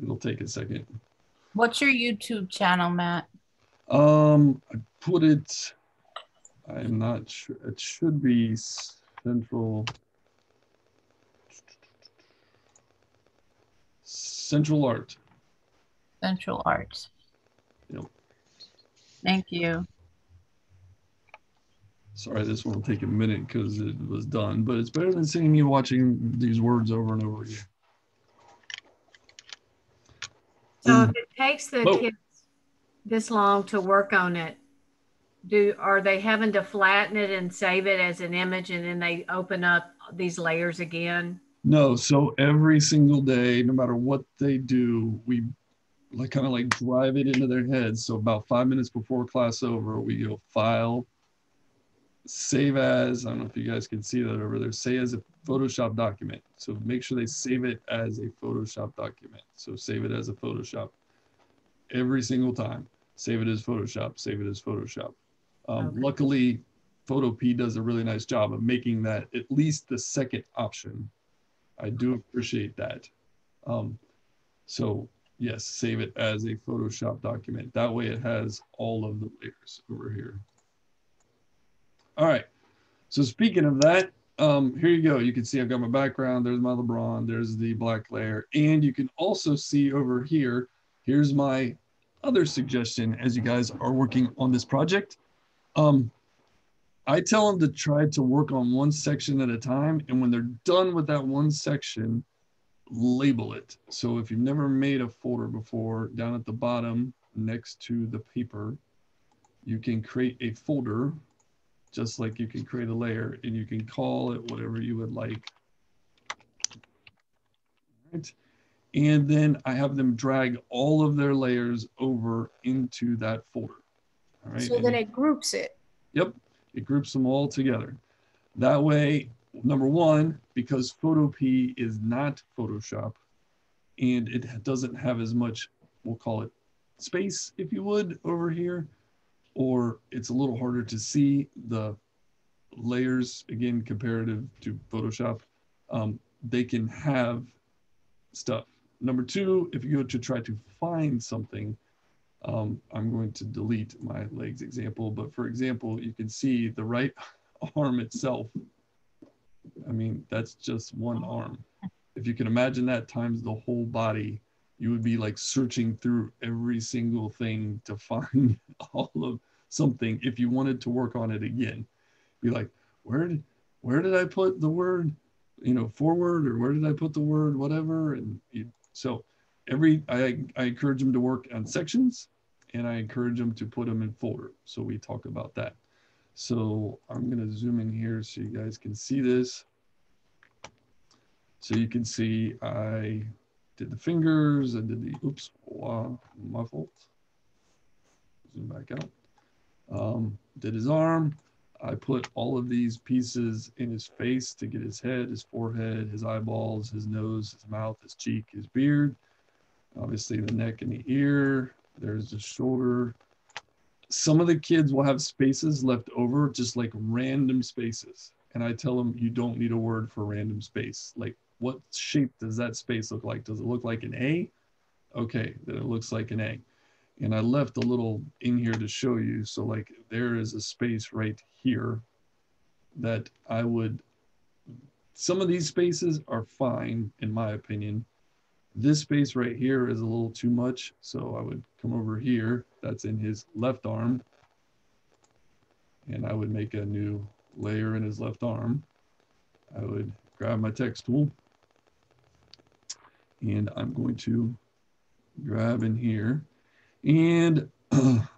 It'll take a second. What's your YouTube channel, Matt? I put it, I'm not sure, it should be Central Art. Central Art. Yep. Thank you. Sorry, this one will take a minute because it was done, but it's better than seeing you watching these words over and over again. So if it takes the kids this long to work on it, are they having to flatten it and save it as an image and then they open up these layers again? No, so every single day, no matter what they do, we like kind of like drive it into their heads. So about 5 minutes before class over, we go file, save as, I don't know if you guys can see that over there, save as a Photoshop document. So make sure they save it as a Photoshop document. So save it as a Photoshop every single time. Save it as Photoshop, save it as Photoshop. Luckily, Photopea does a really nice job of making that at least the second option. I do appreciate that. So yes, save it as a Photoshop document. That way it has all of the layers over here. All right, so speaking of that, here you go. You can see I've got my background, there's my LeBron, there's the black layer. And you can also see over here, here's my other suggestion as you guys are working on this project. I tell them to try to work on one section at a time. And when they're done with that one section, label it. So if you've never made a folder before, down at the bottom next to the paper, you can create a folder just like you can create a layer, and you can call it whatever you would like. Right. And then I have them drag all of their layers over into that folder. All right. So then it groups it. Yep. It groups them all together. That way, number one, because Photopea is not Photoshop and it doesn't have as much, we'll call it space, if you would, over here, or it's a little harder to see the layers, again, comparative to Photoshop, they can have stuff. Number two, if you go to try to find something, I'm going to delete my legs example, but for example, you can see the right arm itself. I mean, that's just one arm. If you can imagine that times the whole body, you would be like searching through every single thing to find all of something. If you wanted to work on it again, be like, where did I put the word, you know, forward, or where did I put the word, whatever. And so I encourage them to work on sections, and I encourage them to put them in folder. So we talk about that. So I'm going to zoom in here so you guys can see this. So you can see I did the fingers, I did the, oops, wow, my fault. Zoom back out. Did his arm. I put all of these pieces in his face to get his head, his forehead, his eyeballs, his nose, his mouth, his cheek, his beard. Obviously the neck and the ear. There's the shoulder. Some of the kids will have spaces left over, just like random spaces. And I tell them, you don't need a word for random space. Like, what shape does that space look like? Does it look like an A? Okay, then it looks like an A. And I left a little in here to show you. So like there is a space right here that I would, some of these spaces are fine in my opinion. This space right here is a little too much. So I would come over here, that's in his left arm. And I would make a new layer in his left arm. I would grab my text tool and I'm going to grab in here. And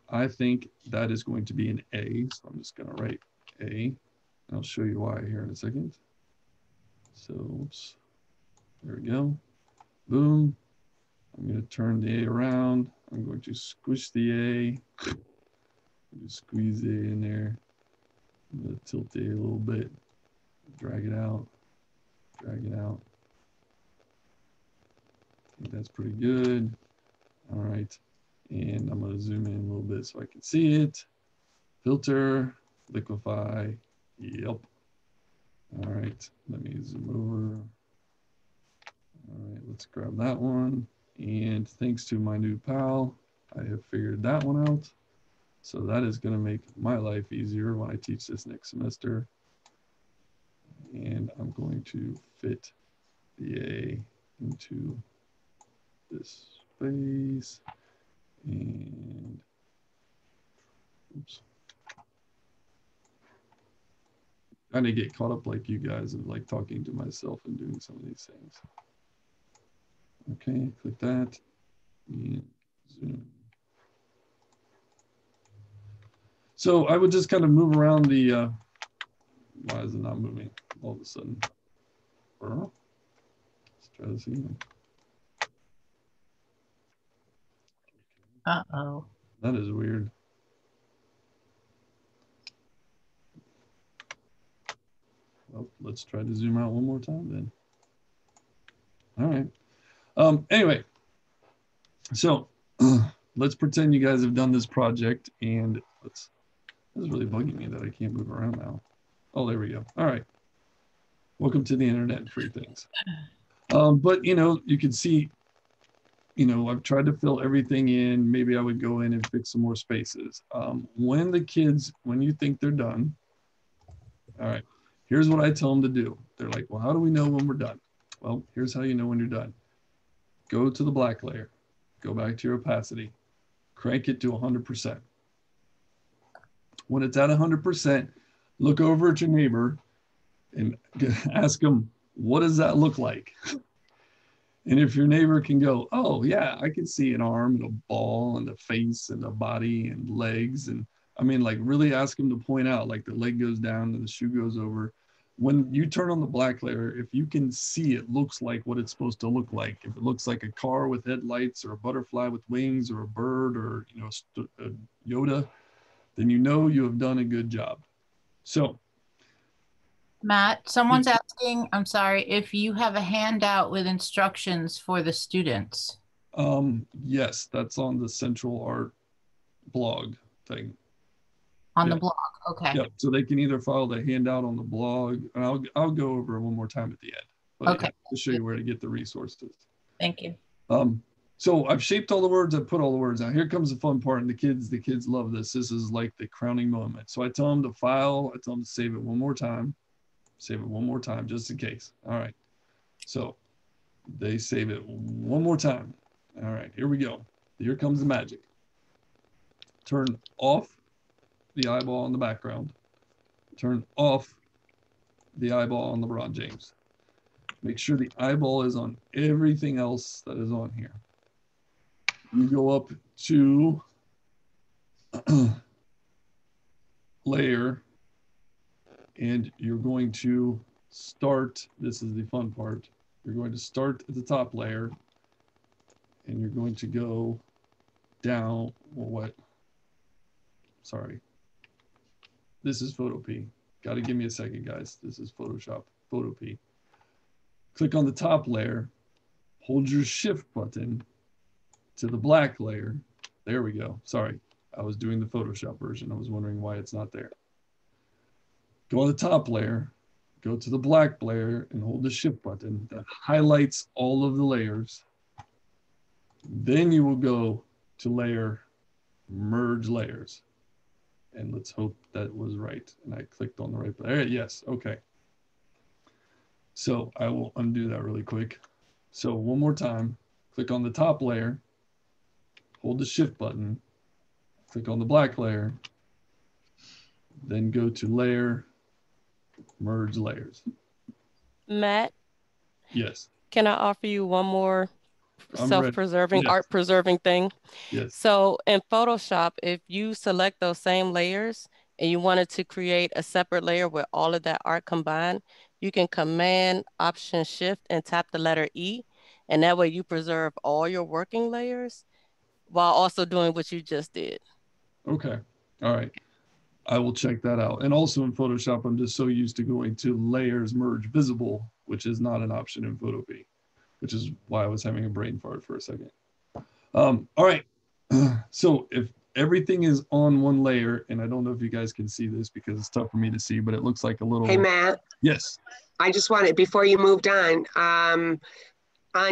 I think that is going to be an A. So I'm just going to write A. And I'll show you why here in a second. So oops, there we go. Boom. I'm going to turn the A around. I'm going to squish the A. Squeeze the A in there. I'm going to tilt the A a little bit. Drag it out. Drag it out. I think that's pretty good. All right. And I'm going to zoom in a little bit so I can see it. Filter, liquify. Yep. All right. Let me zoom over. All right. Let's grab that one. And thanks to my new pal, I have figured that one out. So that is going to make my life easier when I teach this next semester. And I'm going to fit the A into this space. And oops. Kind of get caught up like you guys of like talking to myself and doing some of these things. Okay, click that and zoom. So I would just kind of move around the, why is it not moving all of a sudden? Let's try this again. Uh-oh. That is weird. Well, let's try to zoom out one more time then. All right. Anyway, so let's pretend you guys have done this project and this is really bugging me that I can't move around now. Oh, there we go. All right. Welcome to the internet and free things. But, you know, you can see, you know, I've tried to fill everything in. Maybe I would go in and fix some more spaces. When the kids, when you think they're done, all right, here's what I tell them to do. They're like, well, how do we know when we're done? Well, here's how you know when you're done. Go to the black layer, go back to your opacity, crank it to 100%. When it's at 100%, look over at your neighbor and ask them, what does that look like? And if your neighbor can go, oh yeah, I can see an arm and a ball and a face and a body and legs. And I mean, like really ask them to point out, like the leg goes down and the shoe goes over. When you turn on the black layer, if you can see it looks like what it's supposed to look like, if it looks like a car with headlights or a butterfly with wings or a bird or, you know, a Yoda, then you know you have done a good job. So Matt, someone's asking, I'm sorry, if you have a handout with instructions for the students. Yes, that's on the Central Art blog thing. On the blog, okay. Yeah, so they can either follow the handout on the blog, and I'll go over it one more time at the end. But okay. Yeah, to show you where to get the resources. Thank you. So I've shaped all the words, I put all the words. Now here comes the fun part, and the kids love this. This is like the crowning moment. So I tell them to file, I tell them to save it one more time. Save it one more time, just in case. All right. So they save it one more time. All right, here we go. Here comes the magic. Turn off the eyeball on the background. Turn off the eyeball on LeBron James. Make sure the eyeball is on everything else that is on here. You go up to layer, and you're going to start, this is the fun part, you're going to start at the top layer, and you're going to go down, well, what? Sorry. This is Photopea. Got to give me a second, guys. This is Photoshop, Photopea. Click on the top layer, hold your shift button, to the black layer. There we go. Sorry, I was doing the Photoshop version. I was wondering why it's not there. Go on the top layer, go to the black layer and hold the shift button. That highlights all of the layers. Then you will go to layer, merge layers. And let's hope that was right. And I clicked on the right layer. Yes, okay. So I will undo that really quick. So one more time, click on the top layer, hold the shift button, click on the black layer, then go to layer, merge layers. Matt, Yes. can I offer you one more self-preserving, yes. art-preserving thing? Yes. So in Photoshop, if you select those same layers and you wanted to create a separate layer with all of that art combined, you can Command, Option, Shift, and tap the letter E. And that way you preserve all your working layers while also doing what you just did. Okay. All right. I will check that out. And also in Photoshop, I'm just so used to going to layers, merge visible, which is not an option in Photopea, which is why I was having a brain fart for a second. All right. So if everything is on one layer, and I don't know if you guys can see this because it's tough for me to see, but it looks like a little. Hey, Matt. Yes. I just wanted, before you moved on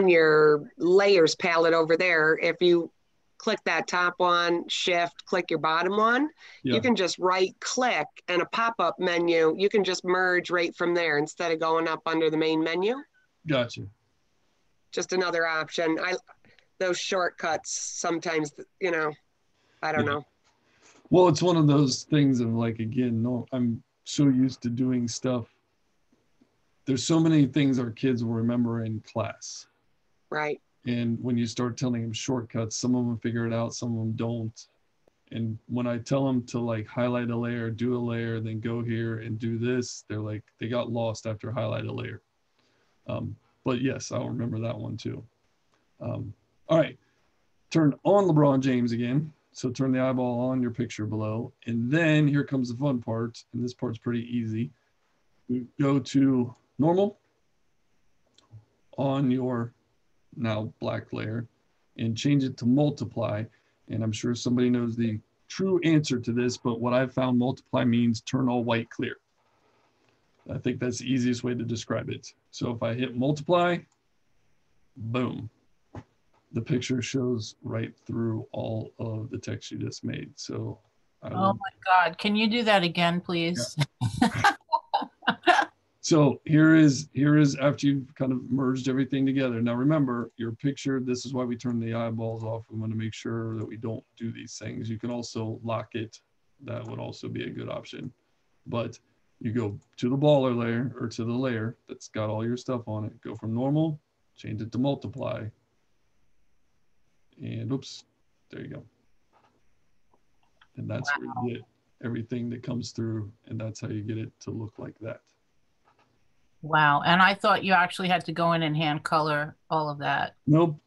your layers palette over there, if you click that top one, shift, click your bottom one, you can just right click and a pop-up menu, you can just merge right from there instead of going up under the main menu. Gotcha. Just another option. Those shortcuts sometimes, you know, I don't know. Well, it's one of those things of like, again, no, I'm so used to doing stuff. There's so many things our kids will remember in class. Right. And when you start telling them shortcuts, some of them figure it out, some of them don't. And when I tell them to like highlight a layer, do a layer, then go here and do this, they're like, they got lost after highlight a layer. But yes, I'll remember that one too. All right, turn on LeBron James again. So turn the eyeball on your picture below. And then here comes the fun part. And this part's pretty easy. We go to normal on your now black layer and change it to multiply. And I'm sure somebody knows the true answer to this, but what I've found multiply means turn all white clear. I think that's the easiest way to describe it. So if I hit multiply, boom, the picture shows right through all of the text you just made. So oh my God, can you do that again, please? Yeah. So here is after you've kind of merged everything together. Now remember your picture, this is why we turn the eyeballs off. We want to make sure that we don't do these things. You can also lock it. That would also be a good option. But you go to the baller layer or to the layer that's got all your stuff on it. Go from normal, change it to multiply. And oops, there you go. And that's where you get everything that comes through, and that's how you get it to look like that. Wow, and I thought you actually had to go in and hand color all of that. Nope,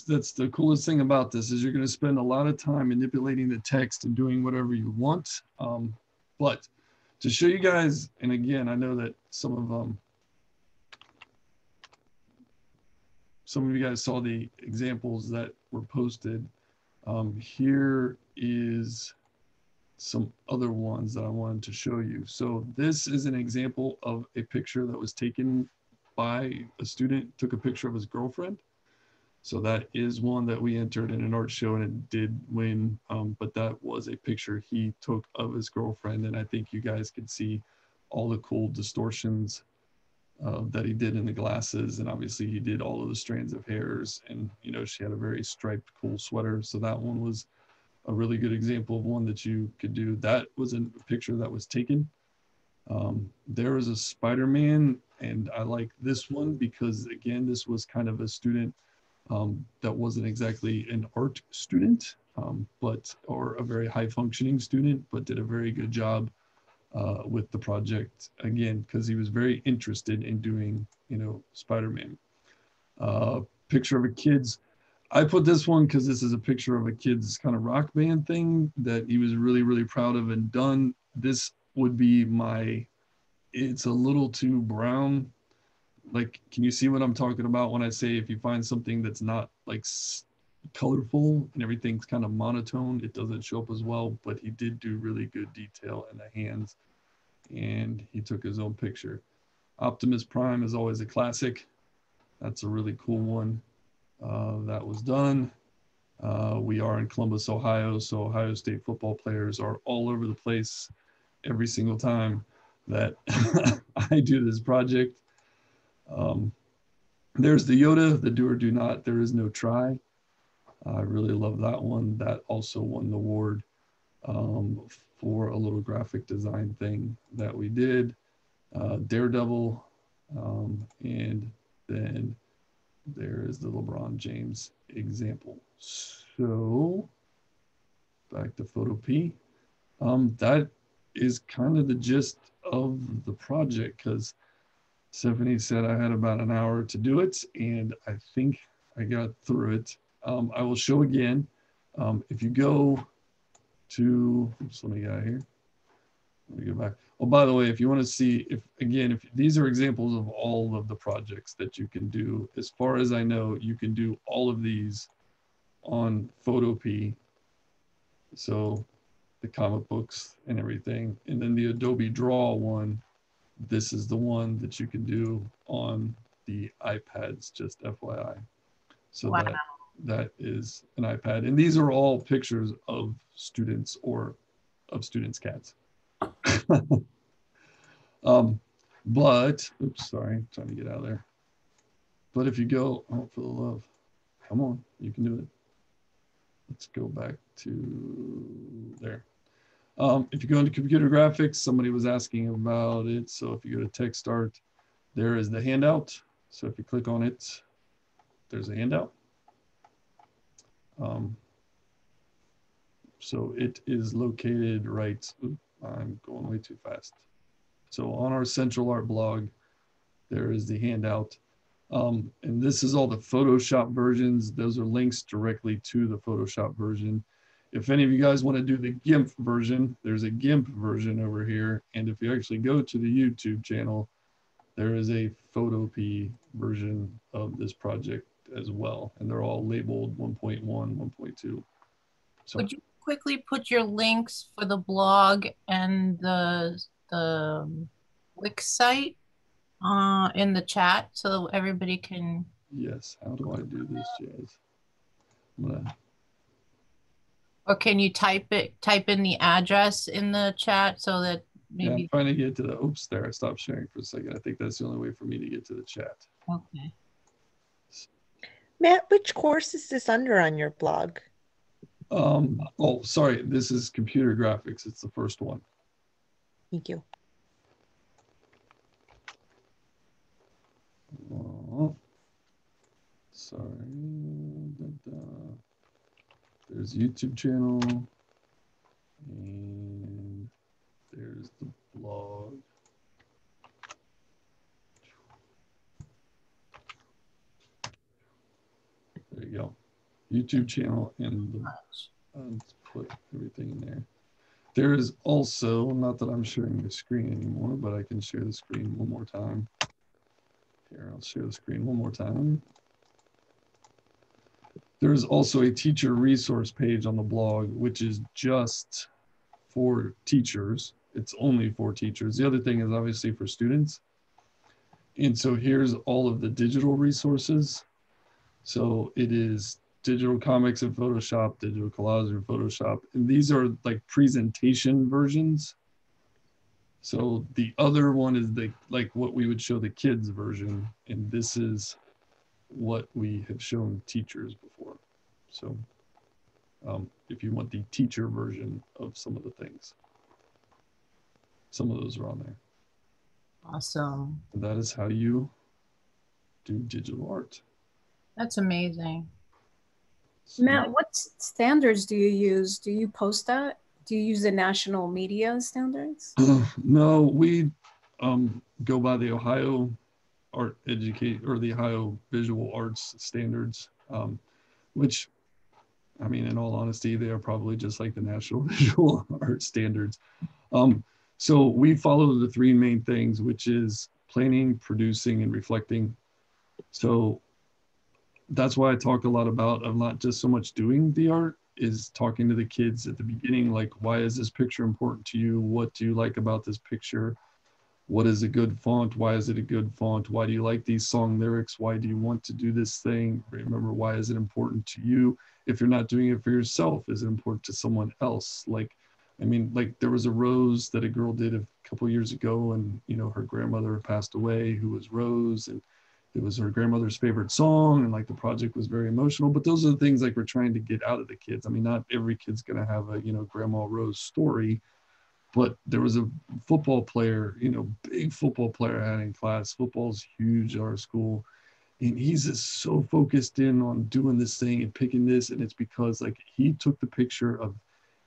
that's the coolest thing about this is you're going to spend a lot of time manipulating the text and doing whatever you want. But to show you guys, and again, I know that some of you guys saw the examples that were posted. Here is some other ones that I wanted to show you. So this is an example of a picture that was taken by a student, took a picture of his girlfriend. So that is one that we entered in an art show and it did win, but that was a picture he took of his girlfriend. And I think you guys could see all the cool distortions that he did in the glasses. And obviously he did all of the strands of hairs and, you know, she had a very striped, cool sweater. So that one was a really good example of one that you could do. That was a picture that was taken. There was a Spider-Man, and I like this one because, again, this was kind of a student that wasn't exactly an art student, or a very high-functioning student, but did a very good job with the project, again, because he was very interested in doing, you know, Spider-Man. Picture of a kid's. I put this one because this is a picture of a kid's kind of rock band thing that he was really, really proud of and done. This would be it's a little too brown. Like, can you see what I'm talking about when I say if you find something that's not like colorful and everything's kind of monotone, it doesn't show up as well, but he did do really good detail in the hands, and he took his own picture. Optimus Prime is always a classic. That's a really cool one. That was done. We are in Columbus, Ohio, so Ohio State football players are all over the place every single time that I do this project. There's the Yoda, the do or do not, there is no try. I really love that one. That also won the award for a little graphic design thing that we did. Daredevil, and then there is the LeBron James example. So back to Photopea. That is kind of the gist of the project, because Stephanie said I had about an hour to do it, and I think I got through it. I will show again. If you go to, oops, let me get out of here. Let me go back. Oh, by the way, if you want to see, if these are examples of all of the projects that you can do. As far as I know, you can do all of these on Photopea. So the comic books and everything. And then the Adobe Draw one, this is the one that you can do on the iPads, just FYI. So wow. that is an iPad. And these are all pictures of students or of students' cats. But, oops, sorry, trying to get out of there. But if you go, oh, for the love, come on, you can do it. Let's go back to there. If you go into computer graphics, somebody was asking about it. So if you go to text art, there is the handout. So if you click on it, there's a handout. So it is located right, oops, I'm going way too fast. So on our Central Art blog, there is the handout. And this is all the Photoshop versions. Those are links directly to the Photoshop version. If any of you guys want to do the GIMP version, there's a GIMP version over here. And if you actually go to the YouTube channel, there is a Photopea version of this project as well. And they're all labeled 1.1, 1.2. So, would you quickly put your links for the blog and the Wix site in the chat so everybody can? Yes. How do I do this, Jazz? I'm gonna... Or can you type in the address in the chat so that maybe? Yeah, I'm trying to get to the, oops, there, I stopped sharing for a second. I think that's the only way for me to get to the chat. Okay. Matt, which course is this under on your blog? Oh, sorry, this is computer graphics. It's the first one. Thank you. Oh, sorry. There's YouTube channel, and there's the blog. There you go. YouTube channel, and the, let's put everything in there. There is also, not that I'm sharing the screen anymore, but I can share the screen one more time. Here, I'll share the screen one more time. There's also a teacher resource page on the blog, which is just for teachers. It's only for teachers. The other thing is obviously for students. And so here's all of the digital resources. So it is digital comics in Photoshop, digital collage in Photoshop. And these are like presentation versions. So the other one is the, like what we would show the kids version. And this is what we have shown teachers before. So if you want the teacher version of some of the things, some of those are on there. Awesome. And that is how you do digital art. That's amazing. So, Matt, what standards do you use? Do you post that? Do you use the national media standards? no, we go by the Ohio Art Educate or the Ohio Visual Arts Standards, which, I mean, in all honesty, they are probably just like the National Visual Arts Standards. So we follow the three main things, which is planning, producing, and reflecting. So that's why I talk a lot about, I'm not just so much doing the art, is talking to the kids at the beginning, like, why is this picture important to you? What do you like about this picture? What is a good font? Why is it a good font? Why do you like these song lyrics? Why do you want to do this thing? Remember, why is it important to you? If you're not doing it for yourself, is it important to someone else? Like, I mean, like there was a rose that a girl did a couple years ago, and you know, her grandmother passed away, who was Rose, and it was her grandmother's favorite song, and like the project was very emotional. But those are the things like we're trying to get out of the kids. I mean, not every kid's gonna have a, you know, Grandma Rose story, but there was a football player, you know, big football player I had in class. Football's huge at our school. And he's just so focused in on doing this thing and picking this. And it's because like he took the picture of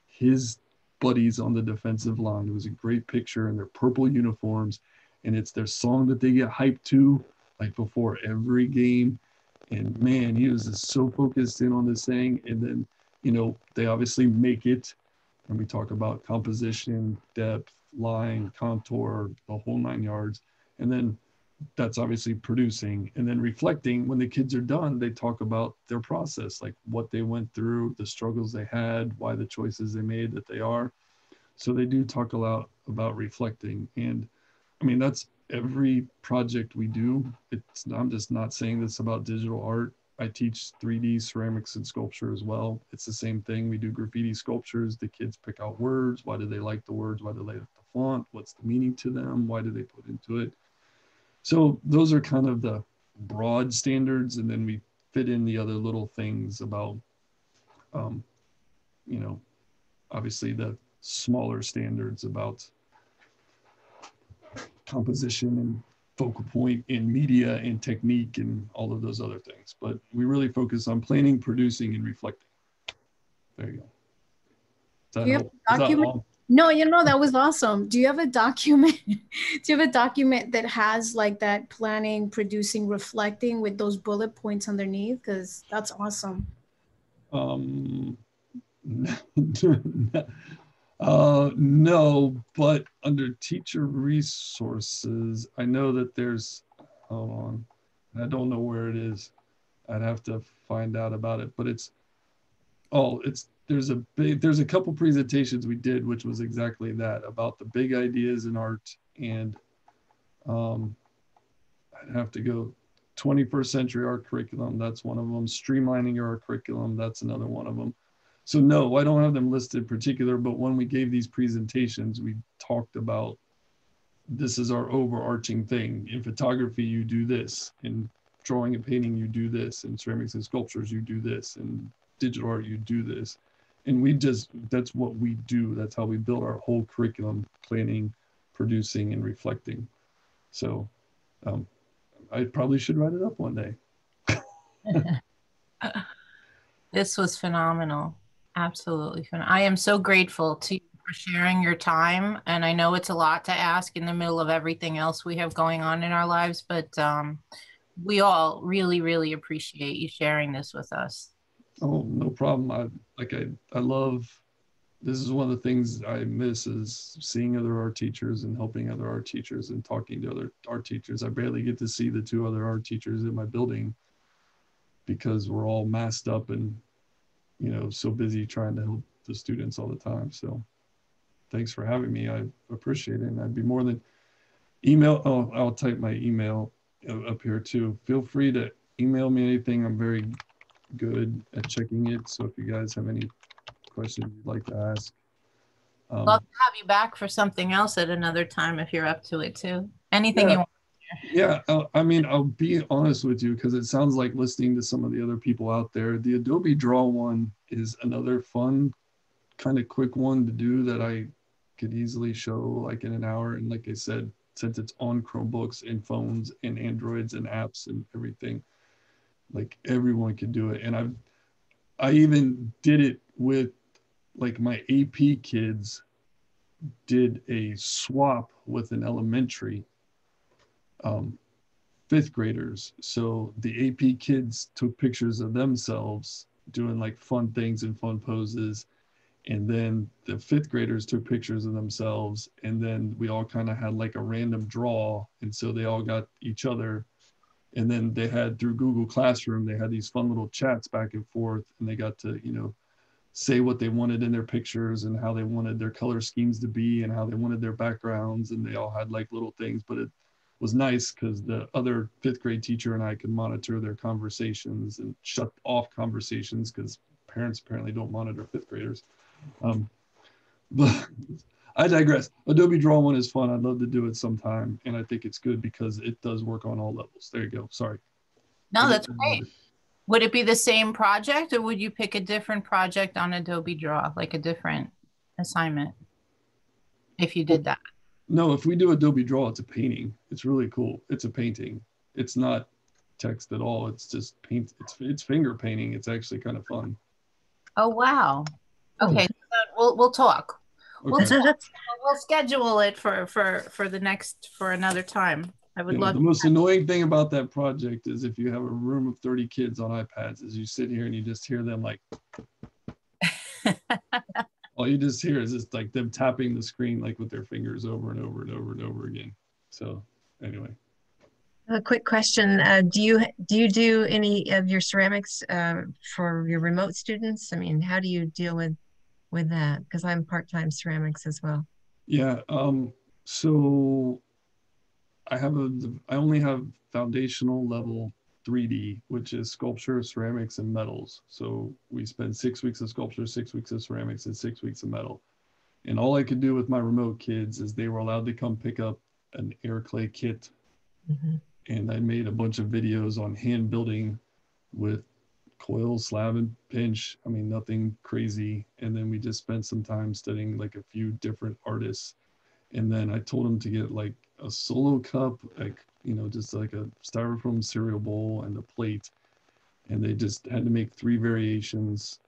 his buddies on the defensive line. It was a great picture in their purple uniforms. And it's their song that they get hyped to like before every game. And man, he was just so focused in on this thing. And then, you know, they obviously make it. And we talk about composition, depth, line, contour, the whole 9 yards. And then that's obviously producing. And then reflecting, when the kids are done, they talk about their process, like what they went through, the struggles they had, why the choices they made that they are. So they do talk a lot about reflecting. And I mean, that's every project we do. I'm just not saying this about digital art. I teach 3D ceramics and sculpture as well. It's the same thing. We do graffiti sculptures. The kids pick out words. Why do they like the words? Why do they like the font? What's the meaning to them? Why do they put into it? So those are kind of the broad standards. And then we fit in the other little things about, you know, obviously the smaller standards about composition and focal point in media and technique and all of those other things. But we really focus on planning, producing, and reflecting. There you go. Do you have a document? No, you know, that was awesome. Do you have a document? Do you have a document that has like that planning, producing, reflecting with those bullet points underneath? Because that's awesome. No, but under teacher resources, I know that there's, hold on, I don't know where it is. I'd have to find out about it, but there's a couple presentations we did, which was exactly that, about the big ideas in art. And I'd have to go 21st century art curriculum. That's one of them. Streamlining your art curriculum. That's another one of them. So no, I don't have them listed in particular, but when we gave these presentations, we talked about, this is our overarching thing. In photography, you do this. In drawing and painting, you do this. In ceramics and sculptures, you do this. In digital art, you do this. And that's what we do. That's how we build our whole curriculum: planning, producing, and reflecting. So I probably should write it up one day. This was phenomenal. Absolutely. I am so grateful to you for sharing your time. And I know it's a lot to ask in the middle of everything else we have going on in our lives, but we all really, really appreciate you sharing this with us. Oh, no problem. I love, this is one of the things I miss, is seeing other art teachers and helping other art teachers and talking to other art teachers. I barely get to see the 2 other art teachers in my building because we're all masked up and, you know, so busy trying to help the students all the time. So thanks for having me. I appreciate it. And I'd be more than email. Oh, I'll type my email up here too. Feel free to email me anything. I'm very good at checking it. So if you guys have any questions you'd like to ask. Love to have you back for something else at another time if you're up to it too. Anything you want. Yeah, I mean, I'll be honest with you, because it sounds like listening to some of the other people out there, the Adobe Draw one is another fun, kind of quick one to do that I could easily show like in an hour. And like I said, since it's on Chromebooks and phones and Androids and apps and everything, like everyone can do it. And I even did it with, like, my AP kids did a swap with an elementary 5th graders. So the AP kids took pictures of themselves doing like fun things and fun poses. And then the 5th graders took pictures of themselves. And then we all kind of had like a random draw. And so they all got each other And then they had, through Google Classroom, they had these fun little chats back and forth, and they got to, you know, say what they wanted in their pictures and how they wanted their color schemes to be and how they wanted their backgrounds. And they all had like little things, but it was nice because the other 5th grade teacher and I could monitor their conversations and shut off conversations because parents apparently don't monitor 5th graders. But I digress. Adobe Draw one is fun. I'd love to do it sometime. And I think it's good because it does work on all levels. There you go. Sorry. No, that's great. Would it be the same project, or would you pick a different project on Adobe Draw, like a different assignment, if you did that? No, if we do Adobe Draw, it's a painting. It's really cool. It's a painting. It's not text at all. It's just paint. It's finger painting. It's actually kind of fun. Oh, wow. Okay, we'll talk. Okay. We'll schedule it for another time. I would love. The most annoying thing about that project is if you have a room of 30 kids on iPads, is you sit here and you just hear them like, all you just hear is just like them tapping the screen like with their fingers over and over and over and over again. So anyway. A quick question: Do you do any of your ceramics for your remote students? I mean, how do you deal with that? Because I'm part-time ceramics as well. Yeah. So I only have foundational level 3D, which is sculpture, ceramics, and metals. So we spend 6 weeks of sculpture, 6 weeks of ceramics, and 6 weeks of metal. And all I could do with my remote kids is they were allowed to come pick up an air clay kit. Mm-hmm. And I made a bunch of videos on hand building with coil, slab, and pinch. I mean, nothing crazy. And then we just spent some time studying like a few different artists. And then I told them to get like a solo cup, like, you know, just like a styrofoam cereal bowl and a plate. And they just had to make 3 variations.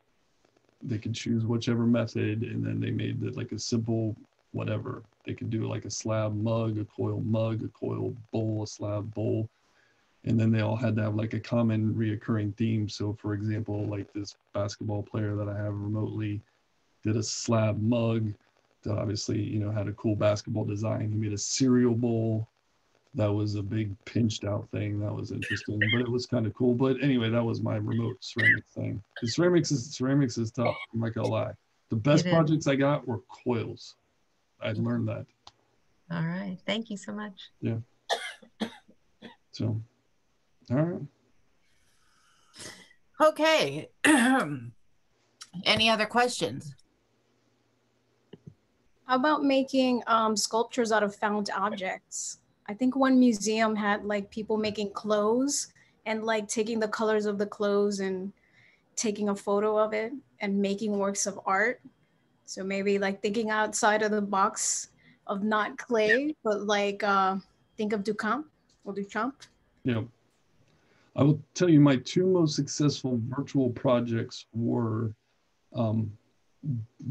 They could choose whichever method. And then they made it like a simple whatever. They could do like a slab mug, a coil bowl, a slab bowl. And then they all had to have like a common reoccurring theme. So for example, like this basketball player that I have remotely did a slab mug that obviously, you know, had a cool basketball design. He made a cereal bowl. That was a big pinched out thing. That was interesting, but it was kind of cool. But anyway, that was my remote ceramic thing. The ceramics is tough. I'm not gonna lie. The best projects I got were coils. I learned that. All right. Thank you so much. Yeah. So, all right. Okay. Any other questions? How about making sculptures out of found objects? I think one museum had like people making clothes and like taking the colors of the clothes and taking a photo of it and making works of art. So maybe like thinking outside of the box of not clay, but like think of Duchamp. Yeah. I will tell you my 2 most successful virtual projects were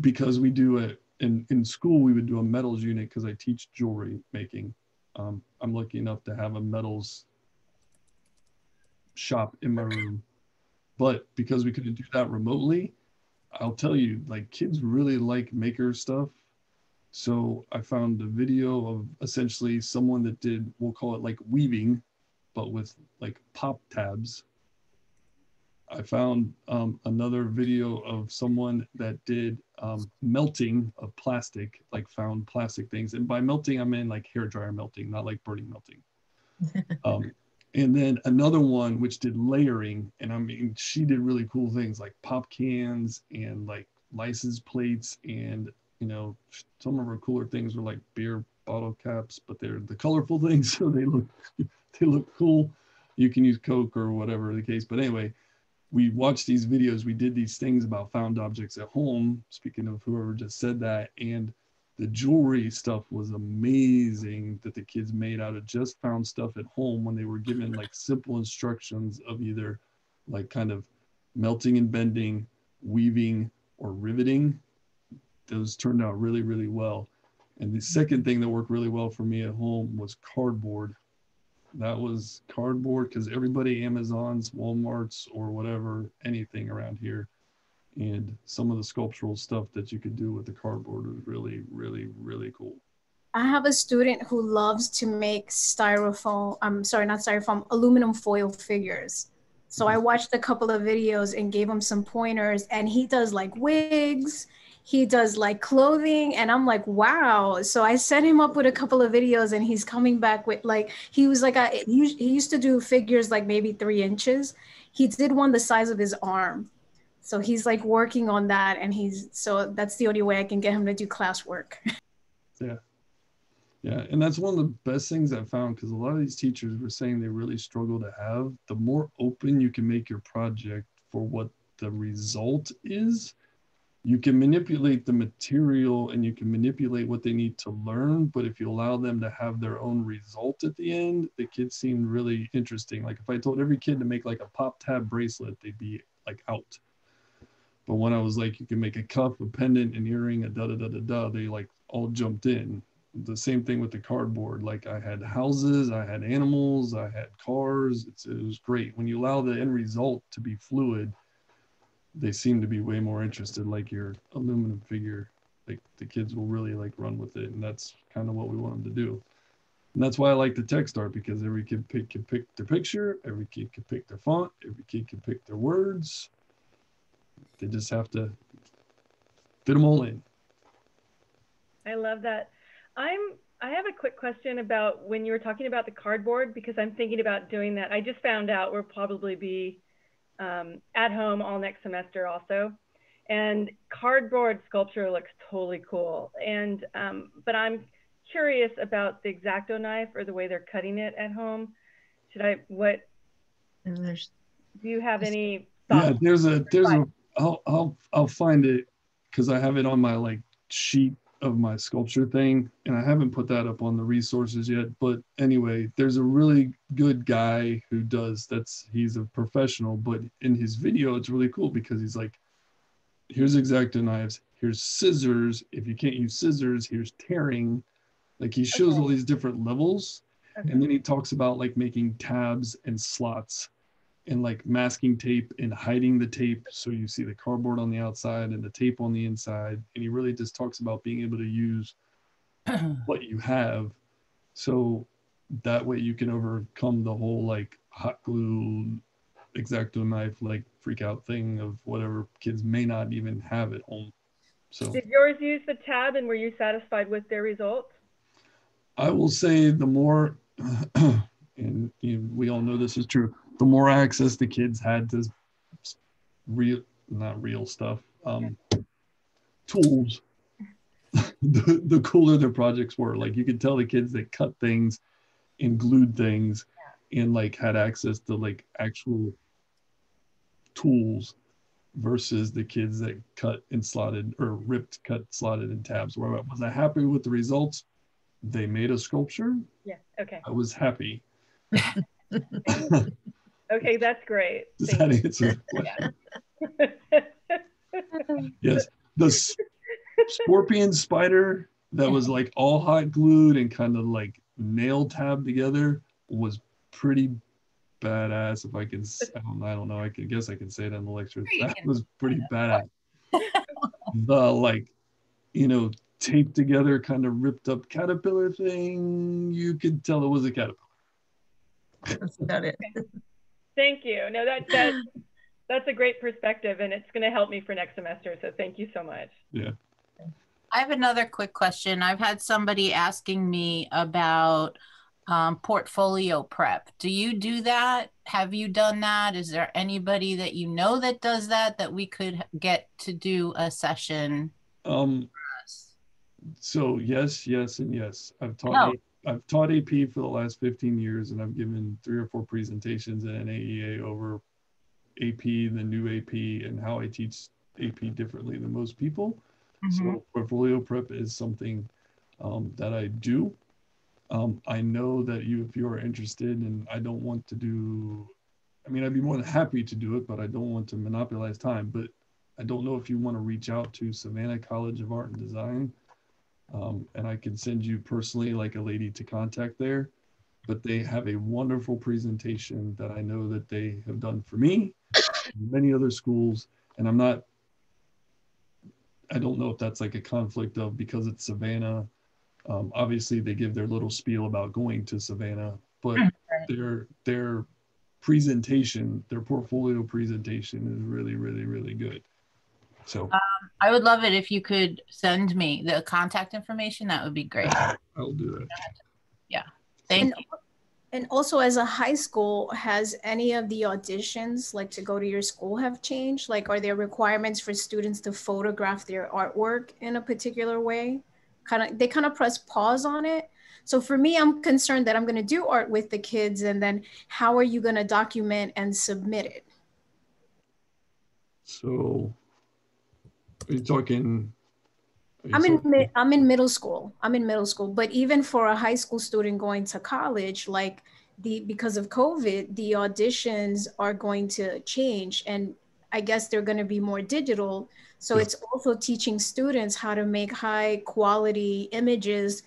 because we do it in school, we would do a metals unit because I teach jewelry making. I'm lucky enough to have a metals shop in my room, but because we couldn't do that remotely, I'll tell you, like, kids really like maker stuff. So I found a video of essentially someone that did, we'll call it like weaving, but with like pop tabs. I found another video of someone that did melting of plastic, like found plastic things. And by melting, I mean like hairdryer melting, not like burning melting. And then another one which did layering. And I mean, she did really cool things like pop cans and like license plates. And, you know, some of her cooler things were like beer bottle caps, but they're the colorful things. So they look cool. You can use Coke or whatever the case. But anyway, we watched these videos, we did these things about found objects at home, speaking of whoever just said that, and the jewelry stuff was amazing that the kids made out of just found stuff at home when they were given like simple instructions of either like kind of melting and bending, weaving, or riveting. Those turned out really, really well. And the second thing that worked really well for me at home was cardboard. That was cardboard because everybody Amazons, Walmarts, or whatever, anything around here. And some of the sculptural stuff that you could do with the cardboard was really, really, really cool. I have a student who loves to make styrofoam, I'm sorry, not styrofoam, aluminum foil figures. So I watched a couple of videos and gave him some pointers, and he does like wigs, he does like clothing, and I'm like, wow. So I set him up with a couple of videos, and he's coming back with like, he was like, he used to do figures like maybe 3 inches. He did one the size of his arm. So he's like working on that, and so that's the only way I can get him to do classwork. Yeah. Yeah, and that's one of the best things I found, because a lot of these teachers were saying they really struggle to have. The more open you can make your project for what the result is, you can manipulate the material and you can manipulate what they need to learn. But if you allow them to have their own result at the end, the kids seemed really interesting. Like if I told every kid to make like a pop tab bracelet, they'd be like out. But when I was like, you can make a cuff, a pendant, an earring, a da da da da da, they like all jumped in. The same thing with the cardboard. Like I had houses, I had animals, I had cars. It was great. When you allow the end result to be fluid, they seem to be way more interested. Like your aluminum figure, like the kids will really like run with it, and that's kind of what we want them to do. And that's why I like the text art, because every kid can pick their picture, every kid can pick their font, every kid can pick their words. They just have to fit them all in. I love that. I have a quick question about when you were talking about the cardboard, because I'm thinking about doing that. I just found out we'll probably be at home all next semester also. And cardboard sculpture looks totally cool. And but I'm curious about the X-Acto knife or the way they're cutting it at home. Do you have any thoughts? Yeah, I'll find it, because I have it on my like sheet of my sculpture thing, and I haven't put that up on the resources yet. But anyway, there's a really good guy who does he's a professional, but in his video it's really cool because he's like, here's X-Acto knives, here's scissors, if you can't use scissors, here's tearing. Like he shows all these different levels. And then he talks about like making tabs and slots and like masking tape and hiding the tape so you see the cardboard on the outside and the tape on the inside. And he really just talks about being able to use what you have, so that way you can overcome the whole like hot glue X-Acto knife like freak out thing of whatever kids may not even have at home. So did yours use the tab, and were you satisfied with their results? I will say the more and we all know this is true, the more access the kids had to not real stuff, tools, the cooler their projects were. Like you could tell the kids that cut things and glued things and like had access to like actual tools versus the kids that cut and slotted or ripped, cut, slotted in tabs. Was I happy with the results? They made a sculpture. Yeah. Okay. I was happy. Okay, that's great. Does that answer the question? Yes. The scorpion spider that was like all hot glued and kind of like nail tabbed together was pretty badass. If I can, I don't know. I guess I can say it in the lecture. That was pretty badass. The like, taped together kind of ripped up caterpillar thing, you could tell it was a caterpillar. That's about it. Thank you. No, that's a great perspective, and it's going to help me for next semester. So thank you so much. Yeah. I have another quick question. I've had somebody asking me about portfolio prep. Do you do that? Have you done that? Is there anybody that you know that does that we could get to do a session? So yes, and yes. I've taught AP for the last 15 years, and I've given 3 or 4 presentations at an AEA over AP, the new AP, and how I teach AP differently than most people. So portfolio prep is something that I do. I know that if you are interested, and I don't want to do, I'd be more than happy to do it, but I don't want to monopolize time. But I don't know if you want to reach out to Savannah College of Art and Design. And I can send you personally like a lady to contact there, but they have a wonderful presentation that I know that they have done for me, and many other schools. And I don't know if that's like a conflict of, because it's Savannah, Obviously, they give their little spiel about going to Savannah, but their presentation, their portfolio presentation is really, really, really good. So I would love it if you could send me the contact information. That would be great. I'll do that. Yeah. Thank you. And also, as a high school, has any of the auditions, like to go to your school, have changed? Like, are there requirements for students to photograph their artwork in a particular way? They kind of press pause on it. So for me, I'm concerned that I'm going to do art with the kids, and then how are you going to document and submit it? So, are you talking? I'm in middle school. But even for a high school student going to college, like because of COVID, the auditions are going to change, and I guess they're going to be more digital. So it's also teaching students how to make high quality images,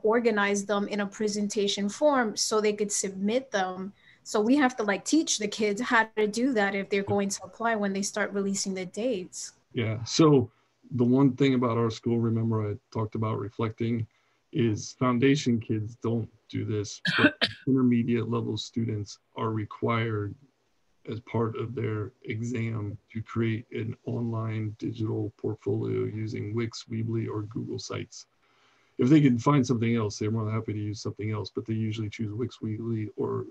organize them in a presentation form so they could submit them. So we have to like teach the kids how to do that if they're going to apply when they start releasing the dates. Yeah. So the one thing about our school, remember I talked about reflecting, is foundation kids don't do this, but intermediate level students are required as part of their exam to create an online digital portfolio using Wix, Weebly, or Google Sites. If they can find something else, they're more than happy to use something else, but they usually choose Wix, Weebly, or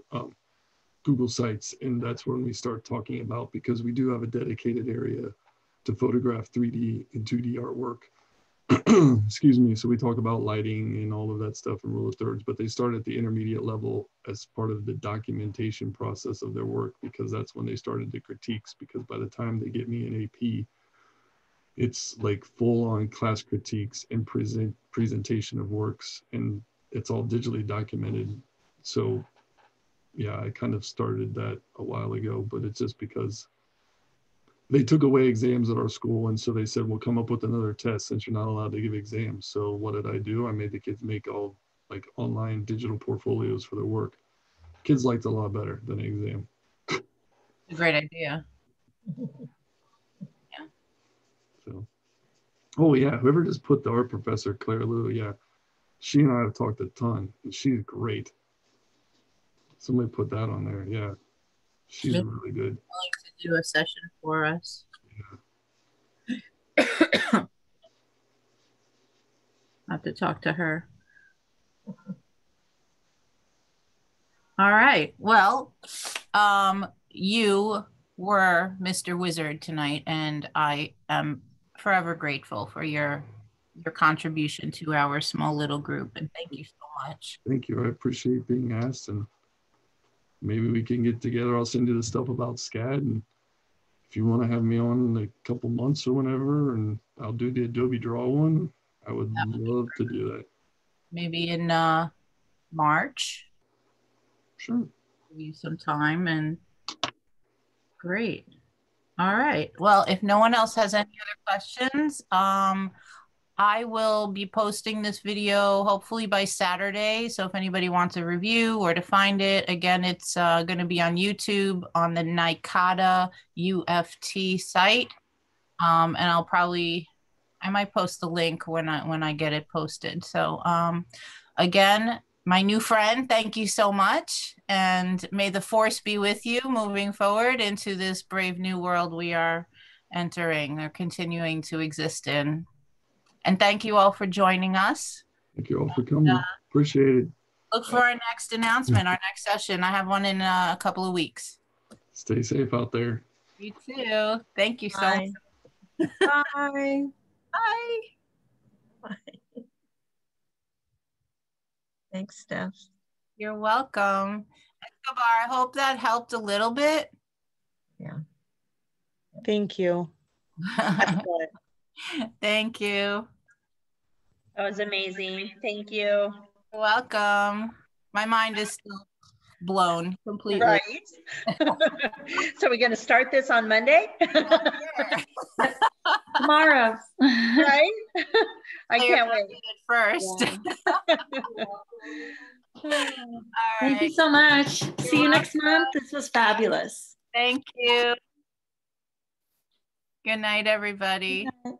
Google Sites. And that's when we start talking about, because we do have a dedicated area to photograph 3D and 2D artwork. Excuse me. So we talk about lighting and all of that stuff in rule of thirds, but they start at the intermediate level as part of the documentation process of their work, because that's when they started the critiques, because by the time they get me an AP, it's like full on class critiques and presentation of works, and it's all digitally documented. So yeah, I kind of started that a while ago, but it's just because they took away exams at our school. And so they said, well, come up with another test since you're not allowed to give exams. So what did I do? I made the kids make all like online digital portfolios for their work. Kids liked it a lot better than an exam. A great idea. Yeah. So, oh yeah, whoever just put the art professor, Claire Lou, yeah, she and I have talked a ton, and she's great. Somebody put that on there. Yeah, she's really good. To do a session for us. Yeah. I have to talk to her. All right. Well, you were Mr. Wizard tonight, and I am forever grateful for your contribution to our small little group, and thank you so much. Thank you. I appreciate being asked, and maybe we can get together. I'll send you the stuff about SCAD, and if you want to have me on in a couple months or whenever, and I'll do the Adobe Draw one, I would love to do that. Maybe in March. Sure. Give you some time, and great. All right. Well, if no one else has any other questions, I will be posting this video hopefully by Saturday. So if anybody wants a review or to find it, again, it's going to be on YouTube on the NICADA UFT site. And I might post the link when I get it posted. So again, my new friend, thank you so much. And may the force be with you moving forward into this brave new world we are entering or continuing to exist in. And thank you all for joining us. Thank you all for coming. Appreciate it. Look for our next announcement, our next session. I have one in a couple of weeks. Stay safe out there. You too. Thank you so Bye. much. Bye. Bye. Bye. Thanks, Steph. You're welcome. Escobar, I hope that helped a little bit. Yeah. Thank you. Excellent. Thank you. That was amazing. Thank you. You're welcome. My mind is still blown completely. Right. So we're going to start this on Monday? Tomorrow. Right? I can't wait. First. Yeah. Right. Thank you so much. See you next month. This was fabulous. Thank you. Good night, everybody. Good night.